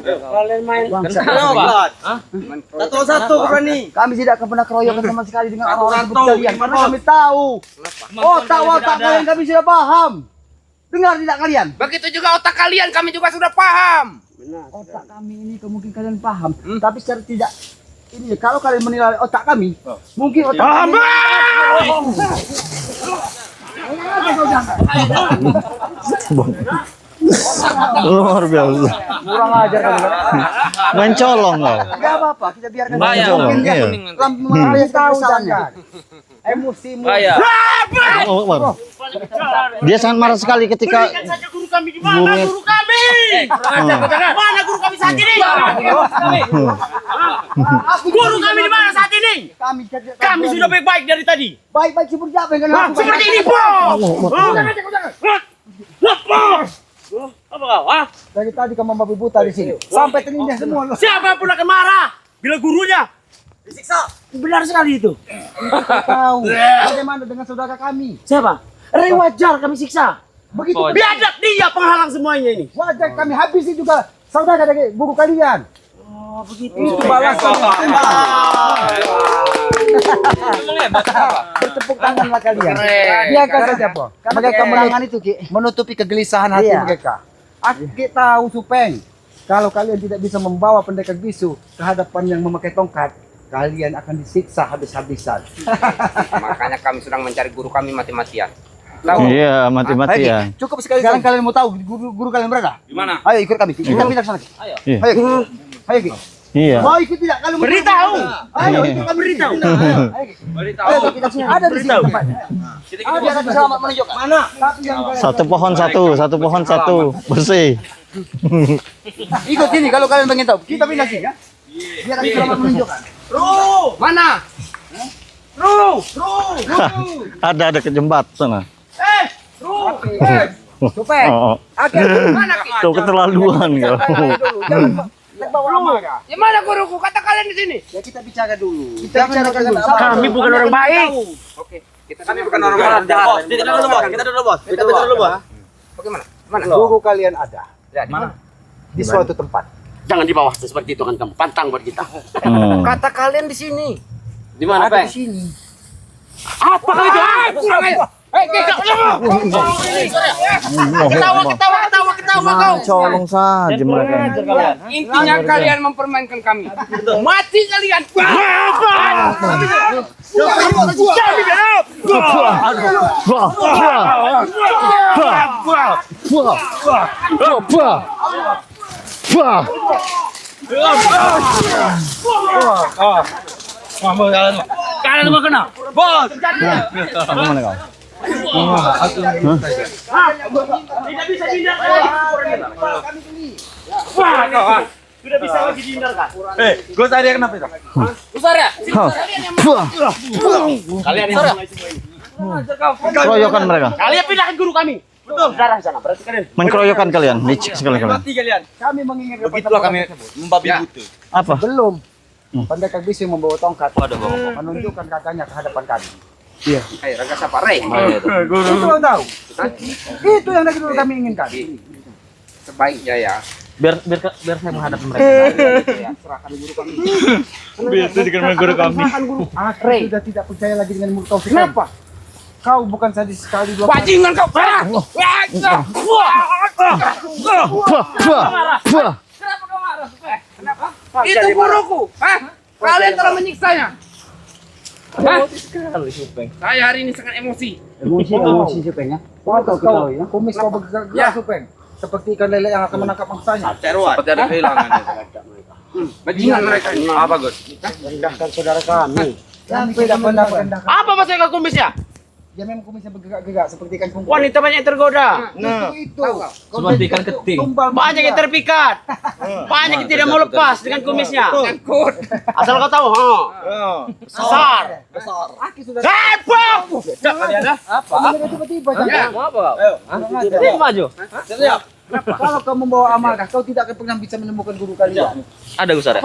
[SPEAKER 5] Kalian main
[SPEAKER 2] satu-satu berani. Kami tidak akan pernah keroyokan sama sekali dengan orang-orang seperti kalian karena kami tahu. Otak kalian kami sudah paham. Dengar tidak kalian?
[SPEAKER 4] Begitu juga otak kalian, kami juga sudah paham.
[SPEAKER 2] Otak kami ini mungkin kalian paham, tapi secara tidak ini kalau kalian menilai otak kami, mungkin otak kami
[SPEAKER 1] Luar biasa.
[SPEAKER 2] kurang ajar kalian.
[SPEAKER 1] Mencolong kau.
[SPEAKER 2] Enggak apa-apa, kita biarkan
[SPEAKER 1] Mencolong. Iya.
[SPEAKER 2] lampu yang tahu jangan. Emosimu.
[SPEAKER 1] Oh, baru. Dia sangat marah sekali ketika
[SPEAKER 5] berikan saja guru kami di mana
[SPEAKER 1] Gurunya-
[SPEAKER 5] guru kami? Mana guru kami saat ini? Guru kami di mana saat ini? Kami sudah baik-baik dari tadi.
[SPEAKER 2] baik-baik seperti apa yang kalian lakukan?
[SPEAKER 5] Seperti ini, Apa kau? Ah?
[SPEAKER 2] Dari tadi kamu membabi buta di sini. Sampai telinga semua.
[SPEAKER 5] Siapa pun akan marah bila gurunya disiksa. Benar sekali itu.
[SPEAKER 2] Tahu. Bagaimana dengan saudara kami?
[SPEAKER 5] Siapa? Rey wajar kami siksa.
[SPEAKER 2] Begitu
[SPEAKER 5] Biadab dia penghalang semuanya ini.
[SPEAKER 2] wajar kami habisi juga saudara dari guru kalian.
[SPEAKER 5] Oh, begitu.
[SPEAKER 2] Itu balasan. Bertepuk tanganlah kalian. Biarkan saja, Po. Karena mereka merangan itu, Ki, menutupi kegelisahan hati mereka. Aki tahu, Supeng, kalau kalian tidak bisa membawa pendekar bisu ke hadapan yang memakai tongkat,
[SPEAKER 3] kalian akan disiksa habis-habisan.
[SPEAKER 4] Makanya kami sedang mencari guru kami mati-matian. Tahu?
[SPEAKER 1] Iya, mati-matian.
[SPEAKER 3] Cukup sekali. Sekarang kalian mau tahu guru kalian berada?
[SPEAKER 6] Di mana?
[SPEAKER 3] Ayo ikut kami. Kita pindah ke sana.
[SPEAKER 1] Iya.
[SPEAKER 3] Ayo. Ayo. Ki.
[SPEAKER 1] Iya.
[SPEAKER 3] Mau ikut tidak? Kalau
[SPEAKER 5] Beritahu.
[SPEAKER 3] Ayo ikut kami beritahu.
[SPEAKER 6] Beritahu.
[SPEAKER 3] Ayo kita sini. Ada di sini tempatnya. Ada yang selamat menunjukkan. Mana? Tapi yang kalian
[SPEAKER 1] Satu pohon satu, bersih.
[SPEAKER 3] ikut sini kalau kalian pengen tahu. Kita pindah sini ya. Biar kami selamat menunjukkan.
[SPEAKER 4] Mana?
[SPEAKER 1] Ada ke jembat sana.
[SPEAKER 3] Supaya
[SPEAKER 1] Oh,
[SPEAKER 4] Mana? Ki?
[SPEAKER 1] tuh keterlaluan kau.
[SPEAKER 3] jangan bawa amarah.
[SPEAKER 4] Ya mana guruku? Kata kalian di sini.
[SPEAKER 3] Ya kita bicara dulu. Kita bicarakan dulu.
[SPEAKER 5] Kami bukan orang baik.
[SPEAKER 4] Oke.
[SPEAKER 6] Kami bukan orang jahat. Kita dulu bos. Kita dulu bos. Kita dulu bos.
[SPEAKER 4] Bagaimana? Mana?
[SPEAKER 3] Guru kalian ada
[SPEAKER 4] Ya, di mana?
[SPEAKER 3] di suatu tempat.
[SPEAKER 5] Jangan di bawah seperti itu kan kamu pantang buat kita.
[SPEAKER 4] Kata kalian di sini.
[SPEAKER 6] Di mana,
[SPEAKER 3] Ada
[SPEAKER 6] Peng?
[SPEAKER 3] di sini.
[SPEAKER 5] Apa kau itu?
[SPEAKER 4] Kurang aja. Ketawa kau.
[SPEAKER 1] Colong saja mereka.
[SPEAKER 4] Intinya kalian mempermainkan kami. Mati kalian.
[SPEAKER 6] Kalian mau kena? Bos.
[SPEAKER 1] Bagaimana kau?
[SPEAKER 5] Tidak bisa dihindarkan. Sudah bisa lagi dihindarkan.
[SPEAKER 6] Gue tadi kenapa itu?
[SPEAKER 4] Besar ya?
[SPEAKER 5] Kalian yang mulai semua ini.
[SPEAKER 1] Keroyokan mereka.
[SPEAKER 5] Kalian pindahkan guru kami. Betul. Darah sana. Berarti kalian.
[SPEAKER 1] Main keroyokan kalian, licik sekali kalian.
[SPEAKER 6] Mati kalian.
[SPEAKER 3] Kami menginginkan
[SPEAKER 6] Begitulah kami membabi buta.
[SPEAKER 1] Apa?
[SPEAKER 3] belum. Pendekar bisu membawa tongkat menunjukkan kakaknya ke hadapan kami.
[SPEAKER 4] Hai, raga siapa? Rey.
[SPEAKER 3] Itu yang tahu. Itu yang dari dulu kami inginkan.
[SPEAKER 4] Sebaiknya ya.
[SPEAKER 1] Biar saya menghadap mereka.
[SPEAKER 4] Serahkan guru kami.
[SPEAKER 6] Biar itu dengan guru kami.
[SPEAKER 3] Aku sudah tidak percaya lagi dengan mulut kau. Kenapa? Kau bukan sadis sekali dua kali.
[SPEAKER 4] Bajingan kau. Kenapa kau marah? Kenapa? Itu guruku. Hah? Kalian telah menyiksanya. Hah? Saya hari ini sangat emosi.
[SPEAKER 3] Emosi siapa ya? Kau ya. Kumis kau bergerak Supeng. Seperti ikan lele yang akan menangkap mangsanya.
[SPEAKER 6] Seperti ada kehilangan.
[SPEAKER 4] Bajingan mereka ini.
[SPEAKER 6] Apa Gus?
[SPEAKER 3] Rendahkan saudara kami. Kami tidak pernah merendahkan.
[SPEAKER 5] Apa maksudnya kumisnya?
[SPEAKER 3] Ya memang kumisnya bergerak-gerak seperti ikan kumpul.
[SPEAKER 5] Wanita banyak yang tergoda.
[SPEAKER 3] Itu.
[SPEAKER 6] Seperti ikan keting.
[SPEAKER 5] Banyak yang terpikat. Banyak yang tidak mau lepas dengan kumisnya.
[SPEAKER 4] Nyangkut.
[SPEAKER 5] Asal kau tahu, ha. Besar.
[SPEAKER 3] Aki sudah.
[SPEAKER 5] Heboh.
[SPEAKER 3] Apa? Tiba-tiba
[SPEAKER 4] Ya.
[SPEAKER 5] Ini maju.
[SPEAKER 3] Kalau kau membawa amarah, kau tidak akan pernah bisa menemukan guru kalian.
[SPEAKER 6] Ada Gus ada.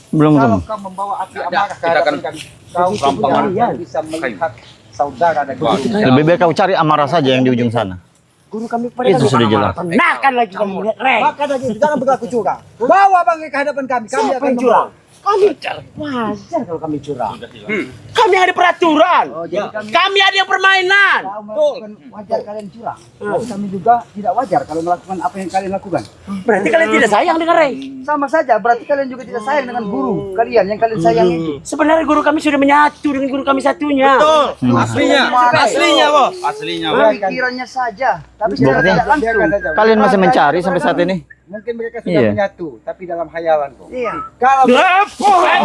[SPEAKER 1] Belum
[SPEAKER 3] Kalau
[SPEAKER 1] ketemu.
[SPEAKER 3] kau membawa api amarah ke
[SPEAKER 6] kita
[SPEAKER 3] hadapan
[SPEAKER 6] akan
[SPEAKER 3] kami, kau tidak bisa melihat saudara dan guru.
[SPEAKER 1] Lebih baik kau cari amarah saja yang di ujung sana.
[SPEAKER 3] Guru kami
[SPEAKER 1] Itu sudah jelas.
[SPEAKER 5] Nah kan lagi kamu lihat, Rey.
[SPEAKER 3] Maka lagi jangan berlaku curang. Bawa bangkai ke hadapan kami. Kami
[SPEAKER 5] Siapa
[SPEAKER 3] akan
[SPEAKER 5] yang curang? Kami wajar kalau kami curang. Kami ada peraturan.
[SPEAKER 3] Oh, jadi
[SPEAKER 5] Kami ada yang permainan.
[SPEAKER 3] Kau melakukan wajar kalian curang. Tapi kami juga tidak wajar kalau melakukan apa yang kalian lakukan.
[SPEAKER 5] Berarti kalian tidak sayang dengan Rey.
[SPEAKER 3] Sama saja, berarti kalian juga tidak sayang dengan guru kalian yang kalian sayang itu.
[SPEAKER 5] Sebenarnya guru kami sudah menyatu dengan guru kami satunya.
[SPEAKER 6] Aslinya. Aslinya, Bos. Aslinya.
[SPEAKER 3] Pikirannya saja, tapi secara
[SPEAKER 1] Berarti
[SPEAKER 3] tidak langsung.
[SPEAKER 1] kalian masih mencari sampai saat ini?
[SPEAKER 3] Mungkin mereka sudah
[SPEAKER 1] Iya.
[SPEAKER 3] menyatu, tapi dalam hayalan kok. Iya. Kalau
[SPEAKER 1] Akbar.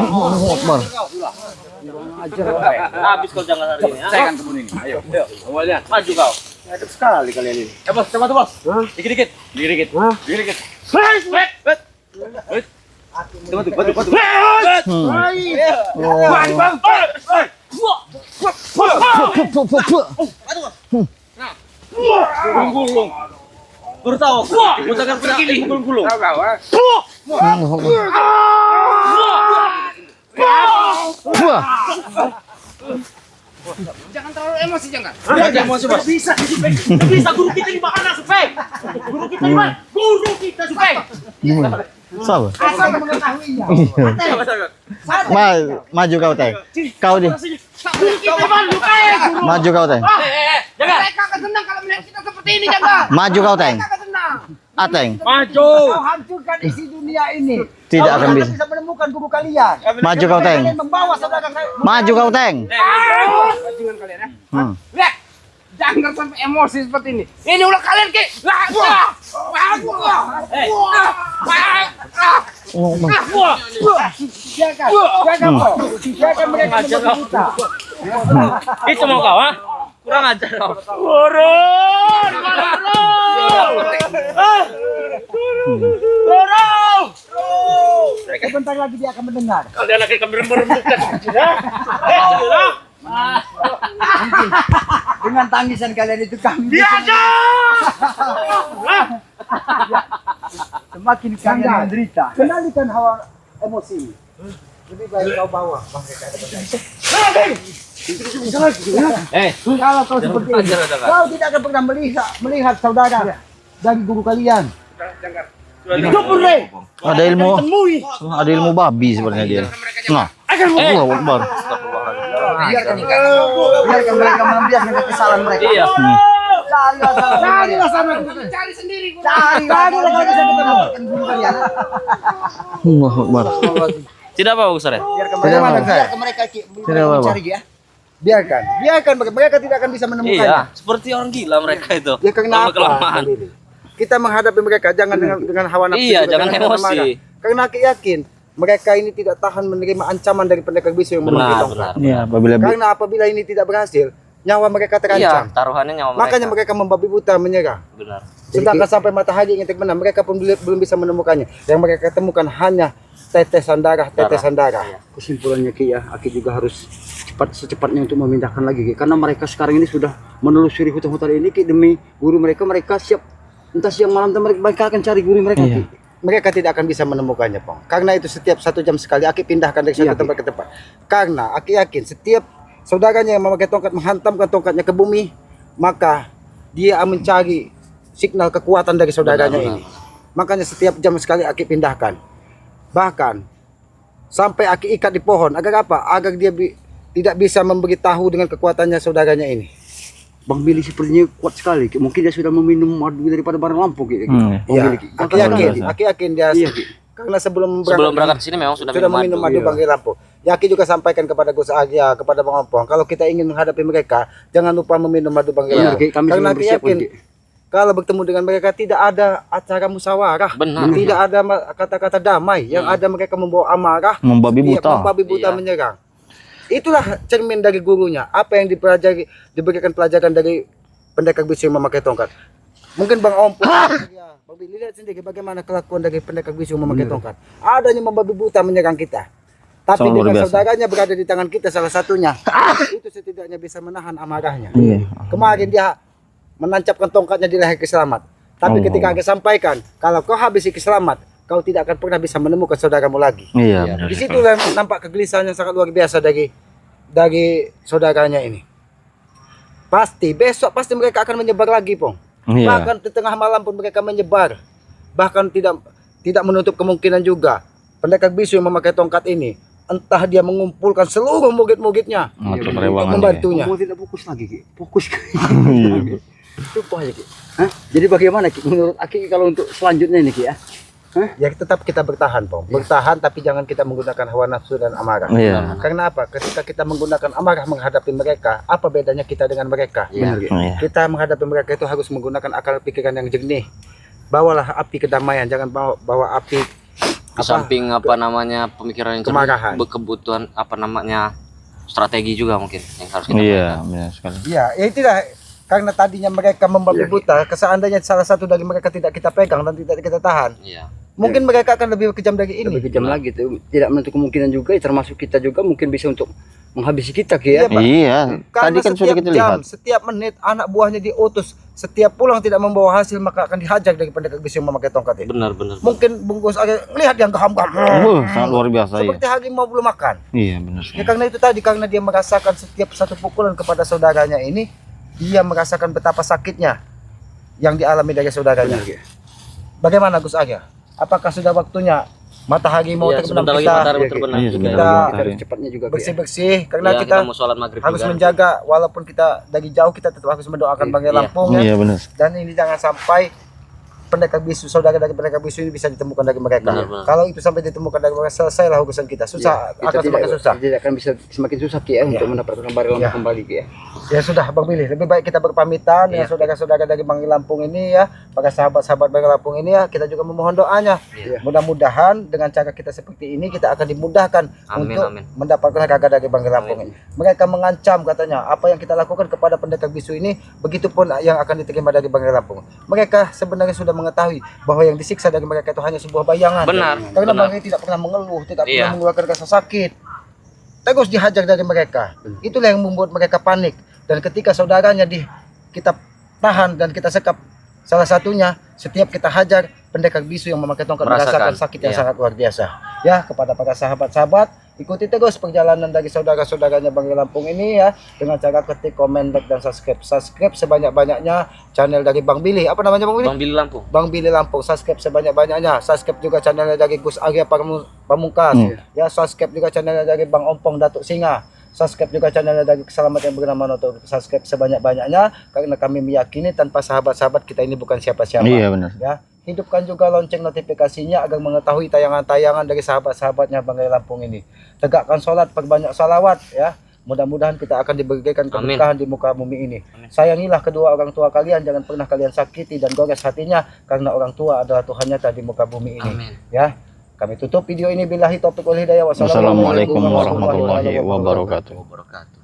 [SPEAKER 5] Habis kau jangan hari ini.
[SPEAKER 6] Saya akan kebun ini. Ayo. Awalnya.
[SPEAKER 5] Maju kau. Hebat sekali kalian ini.
[SPEAKER 6] Bos, coba tuh, Bos. Dikit-dikit. Dikit-dikit. Dikit-dikit. Coba tuh, batu. Gulung. Baru tahu. Usahakan pergi gulung.
[SPEAKER 4] Tahu kau? Ah? Jangan terlalu emosi jangan.
[SPEAKER 6] Jangan emosi, Bos.
[SPEAKER 5] Bisa, bisa guru kita di mana, Supeng? Guru kita di mana? Guru kita, Supeng.
[SPEAKER 1] Sabar.
[SPEAKER 3] asal mengetahuinya.
[SPEAKER 1] Maju kau, Teng. Kau di.
[SPEAKER 5] Guru kita mana, Supeng?
[SPEAKER 1] Maju kau, Teng.
[SPEAKER 5] Jangan.
[SPEAKER 4] Mereka akan senang kalau melihat kita seperti ini jangan.
[SPEAKER 1] Maju kau, Teng.
[SPEAKER 4] Mereka akan senang.
[SPEAKER 1] Ateng.
[SPEAKER 6] Maju.
[SPEAKER 3] Kau hancurkan isi dunia ini.
[SPEAKER 1] Tidak akan bisa.
[SPEAKER 2] bisa menemukan guru kalian.
[SPEAKER 1] Maju kau Teng.
[SPEAKER 2] Kalian membawa saudara kalian.
[SPEAKER 1] Maju kau Teng.
[SPEAKER 4] Bajingan kalian ya.
[SPEAKER 1] Hmm.
[SPEAKER 4] Lihat, jangan sampai emosi seperti ini. Ini ulah kalian ke.
[SPEAKER 2] Silakan kok. Silakan mereka membabi buta.
[SPEAKER 6] Itu mau kau, ha? Kurang ajar kau.
[SPEAKER 2] Sebentar lagi dia akan mendengar.
[SPEAKER 6] Kalian lagi kami merembukan.
[SPEAKER 3] Dengan tangisan kalian itu kami
[SPEAKER 6] Biasa.
[SPEAKER 3] semakin kalian menderita.
[SPEAKER 2] Kendalikan hawa emosi. Lebih baik kau bawa. Kalau kau seperti ini, kau tidak akan pernah melihat saudara dari guru kalian.
[SPEAKER 1] Ada ilmu babi sebenarnya dia. Nah, Allahu Akbar.
[SPEAKER 3] Biarkan mereka membiarkan kesalahan mereka.
[SPEAKER 6] Iya.
[SPEAKER 2] Carilah sana
[SPEAKER 4] Cari sendiri guru.
[SPEAKER 2] carilah kalau bisa ketemu guru kalian.
[SPEAKER 1] Allahu Akbar.
[SPEAKER 6] Tidak apa Ustaz ya?
[SPEAKER 2] Biarkan
[SPEAKER 1] Tidak
[SPEAKER 2] mereka
[SPEAKER 1] apa-apa.
[SPEAKER 2] biarkan mereka
[SPEAKER 1] Tidak apa-apa.
[SPEAKER 2] mencari ya. Biarkan mereka tidak akan bisa menemukannya.
[SPEAKER 6] Iya, seperti orang gila mereka itu.
[SPEAKER 2] Ya karena
[SPEAKER 6] Lama
[SPEAKER 2] apa?
[SPEAKER 6] kelamaan.
[SPEAKER 2] Kita menghadapi mereka jangan dengan hawa nafsu.
[SPEAKER 6] Iya,
[SPEAKER 2] juga,
[SPEAKER 6] jangan
[SPEAKER 2] dengan
[SPEAKER 6] emosi.
[SPEAKER 2] marah. Karena aku yakin mereka ini tidak tahan menerima ancaman dari pendekar bisu yang memakai
[SPEAKER 6] Benar,
[SPEAKER 2] tongkat.
[SPEAKER 6] benar.
[SPEAKER 1] Ya, apabila
[SPEAKER 2] Karena apabila ini tidak berhasil, nyawa mereka
[SPEAKER 6] Iya,
[SPEAKER 2] terancam.
[SPEAKER 6] taruhannya nyawa mereka.
[SPEAKER 2] Makanya mereka membabi buta menyerah.
[SPEAKER 6] Benar.
[SPEAKER 2] Sedangkan sampai matahari ingin terbenam, mereka pun belum bisa menemukannya. Yang mereka temukan hanya tetesan darah.
[SPEAKER 3] Kesimpulannya Ki ya, Aki juga harus secepatnya untuk memindahkan lagi Ki. Karena mereka sekarang ini sudah menelusuri hutan-hutan ini Ki, demi guru mereka siap entah siang malam mereka akan cari guru mereka Ki.
[SPEAKER 2] Mereka tidak akan bisa menemukannya, Pong. Karena itu setiap 1 jam sekali Aki pindahkan dari satu tempat ke tempat. Karena Aki yakin setiap saudaranya yang memakai tongkat menghantamkan tongkatnya ke bumi, maka dia akan mencari signal kekuatan dari saudaranya ini. Makanya setiap jam sekali Aki pindahkan. Bahkan sampai Aki ikat di pohon agar apa? Agar dia tidak bisa memberitahu dengan kekuatannya saudaranya ini.
[SPEAKER 3] Bang Billy sepertinya kuat sekali Ki. Mungkin dia sudah meminum madu daripada barang Lampung Ki.
[SPEAKER 1] Hmm.
[SPEAKER 3] Bang
[SPEAKER 2] Iya,
[SPEAKER 3] Billy, Ki.
[SPEAKER 2] Aki yakin dia
[SPEAKER 3] Iya, Ki.
[SPEAKER 2] karena sebelum
[SPEAKER 6] Berangkat ke sini memang sudah
[SPEAKER 2] minum madu Bang Lampung. Ya, Aki juga sampaikan kepada Gus Agia, kepada Bang Ompong, kalau kita ingin menghadapi mereka, jangan lupa meminum madu Bang
[SPEAKER 3] Iya,
[SPEAKER 2] Lampung.
[SPEAKER 3] Ki. Kami
[SPEAKER 2] Karena
[SPEAKER 3] sudah
[SPEAKER 2] Aki
[SPEAKER 3] bersiap
[SPEAKER 2] yakin
[SPEAKER 3] Ki.
[SPEAKER 2] kalau bertemu dengan mereka tidak ada acara musyawarah,
[SPEAKER 6] Benar.
[SPEAKER 2] tidak ada kata-kata damai, yang ada mereka membawa amarah,
[SPEAKER 1] membabi buta.
[SPEAKER 2] membabi buta
[SPEAKER 6] Iya.
[SPEAKER 2] menyerang. Itulah cermin dari gurunya. Apa yang diberikan pelajaran dari pendekar bisu yang memakai tongkat. Mungkin Bang Ompong, ya, Bang Billy lihat sendiri bagaimana kelakuan dari pendekar bisu yang memakai tongkat. Adanya membabi buta menyerang kita. Tapi
[SPEAKER 1] Sangat luar
[SPEAKER 2] dengan
[SPEAKER 1] biasa.
[SPEAKER 2] saudaranya berada di tangan kita salah satunya, itu setidaknya bisa menahan amarahnya.
[SPEAKER 1] Iya.
[SPEAKER 2] Kemarin dia menancapkan tongkatnya di leher Ki Slamet. Tapi
[SPEAKER 1] Allah.
[SPEAKER 2] ketika Ki sampaikan, kalau kau habisi Ki Slamet, kau tidak akan pernah bisa menemukan saudaramu lagi.
[SPEAKER 1] Iya, benar.
[SPEAKER 2] Di situ nampak kegelisahan yang sangat luar biasa dari saudaranya ini. Besok pasti mereka akan menyebar lagi, Pong.
[SPEAKER 1] Iya.
[SPEAKER 2] Bahkan di tengah malam pun mereka menyebar. Bahkan tidak menutup kemungkinan juga pendekar bisu yang memakai tongkat ini, entah dia mengumpulkan seluruh murid-muridnya
[SPEAKER 1] Untuk
[SPEAKER 2] untuk
[SPEAKER 1] perewangan.
[SPEAKER 2] membantunya.
[SPEAKER 3] Kamu tidak fokus lagi Ki. Fokus Ki.
[SPEAKER 1] Iya.
[SPEAKER 3] Lupa aja Ki. Hah? Jadi bagaimana Ki menurut Aki kalau untuk selanjutnya ini Ki ya?
[SPEAKER 2] Ya tetap kita bertahan, Pong. Bertahan tapi jangan kita menggunakan hawa nafsu dan amarah.
[SPEAKER 1] Iya.
[SPEAKER 2] Karena apa? Ketika kita menggunakan amarah menghadapi mereka, apa bedanya kita dengan mereka?
[SPEAKER 3] Benar Ki.
[SPEAKER 1] Iya.
[SPEAKER 2] Kita menghadapi mereka itu harus menggunakan akal pikiran yang jernih. Bawalah api kedamaian, jangan bawa api
[SPEAKER 5] Di samping apa namanya pemikiran yang
[SPEAKER 2] Kemarahan.
[SPEAKER 5] kebutuhan apa namanya strategi juga mungkin yang harus kita
[SPEAKER 1] Iya,
[SPEAKER 5] mainkan.
[SPEAKER 1] benar sekali.
[SPEAKER 2] Ya, itulah karena tadinya mereka membabi buta, seandainya salah satu dari mereka tidak kita pegang dan tidak kita tahan,
[SPEAKER 5] Iya.
[SPEAKER 2] mungkin mereka akan lebih kejam dari ini.
[SPEAKER 3] Lebih kejam lagi tuh. Tidak menutup kemungkinan juga termasuk kita juga mungkin bisa untuk menghabisi kita Ki ya.
[SPEAKER 2] Iya, Pak.
[SPEAKER 1] Iya,
[SPEAKER 2] Karena
[SPEAKER 1] tadi kan sudah
[SPEAKER 2] setiap
[SPEAKER 1] kita
[SPEAKER 2] jam,
[SPEAKER 1] lihat.
[SPEAKER 2] setiap menit anak buahnya diutus, setiap pulang tidak membawa hasil maka akan dihajar dari pendekar bisu yang memakai tongkat ini.
[SPEAKER 5] Benar benar.
[SPEAKER 2] Mungkin bungkus aja lihat yang gaham-gaham.
[SPEAKER 1] Sangat luar biasa ya.
[SPEAKER 2] Seperti harimau belum makan.
[SPEAKER 1] Iya, benar
[SPEAKER 2] Ya
[SPEAKER 1] sekali.
[SPEAKER 2] karena itu tadi, karena dia merasakan setiap satu pukulan kepada saudaranya ini, dia merasakan betapa sakitnya yang dialami dari saudaranya. Bagaimana Gus Aga? Apakah sudah waktunya matahari mau
[SPEAKER 5] Iya,
[SPEAKER 2] terbenam,
[SPEAKER 5] sebentar lagi
[SPEAKER 2] kita
[SPEAKER 5] matahari terbenam.
[SPEAKER 1] Iya, sebentar
[SPEAKER 2] kita
[SPEAKER 1] lagi
[SPEAKER 3] Harus
[SPEAKER 1] matahari.
[SPEAKER 3] cepatnya juga Ki ya.
[SPEAKER 2] bersih-bersih karena
[SPEAKER 5] Iya,
[SPEAKER 2] kita
[SPEAKER 5] mau sholat maghrib
[SPEAKER 2] harus
[SPEAKER 5] juga.
[SPEAKER 2] menjaga, walaupun kita dari jauh kita tetap harus mendoakan Bang
[SPEAKER 3] Iya.
[SPEAKER 2] Lampung ya.
[SPEAKER 1] Iya, benar.
[SPEAKER 2] Dan ini jangan sampai pendekar bisu, saudara dari pendekar bisu ini bisa ditemukan dari mereka. Kalau itu sampai ditemukan dari mereka, selesailah urusan kita. Susah, akan semakin susah.
[SPEAKER 3] Tidak akan bisa semakin susah Ki ya untuk mendapatkan barang lampung kembali Ki ya.
[SPEAKER 2] Ya sudah Bang Billy, lebih baik kita berpamitan dengan saudara-saudara dari Bang Lampung ini ya, para sahabat-sahabat Bang Lampung ini ya, kita juga memohon doanya. Mudah-mudahan dengan cara kita seperti ini kita akan dimudahkan untuk mendapatkan harga dari Bang Lampung ini. Mereka mengancam katanya apa yang kita lakukan kepada pendekar bisu ini, begitupun yang akan diterima dari Bang Lampung. Mereka sebenarnya sudah mengetahui bahwa yang disiksa dari mereka itu hanya sebuah bayangan. Karena Bang Billy tidak pernah mengeluh, tidak pernah mengeluarkan rasa sakit. Terus dihajar dari mereka. Itulah yang membuat mereka panik. Dan ketika saudaranya kita tahan dan kita sekap, salah satunya setiap kita hajar, pendekar bisu yang memakai tongkat merasakan sakit yang sangat luar biasa. Ya, kepada para sahabat-sahabat, ikuti terus perjalanan dari saudara-saudaranya Bang Lampung ini ya, dengan cara ketik, komen, like, dan subscribe. Subscribe sebanyak-banyaknya channel dari Bang Billy. Apa namanya Bang Billy?
[SPEAKER 4] Bang Billy Lampung.
[SPEAKER 2] Bang Billy Lampung. Subscribe sebanyak-banyaknya. Subscribe juga channelnya dari Gus Arya Pamungkas. Ya, subscribe juga channelnya dari Bang Ompong Datuk Singa. Subscribe juga channelnya dari Selamat yang bernama Noto. Subscribe sebanyak-banyaknya karena kami meyakini tanpa sahabat-sahabat kita ini bukan siapa-siapa.
[SPEAKER 1] Iya benar.
[SPEAKER 2] Ya, hidupkan juga lonceng notifikasinya agar mengetahui tayangan-tayangan dari sahabat-sahabatnya Bang Lampung ini. Tegakkan sholat, perbanyak salawat ya. Mudah-mudahan kita akan diberikan keberkahan di muka bumi ini. Sayangilah kedua orang tua kalian, jangan pernah kalian sakiti dan gores hatinya karena orang tua adalah Tuhan nyata di muka bumi ini. Ya. Kami tutup video ini billahi taufiq wal hidayah.
[SPEAKER 1] Wassalamualaikum warahmatullahi wabarakatuh.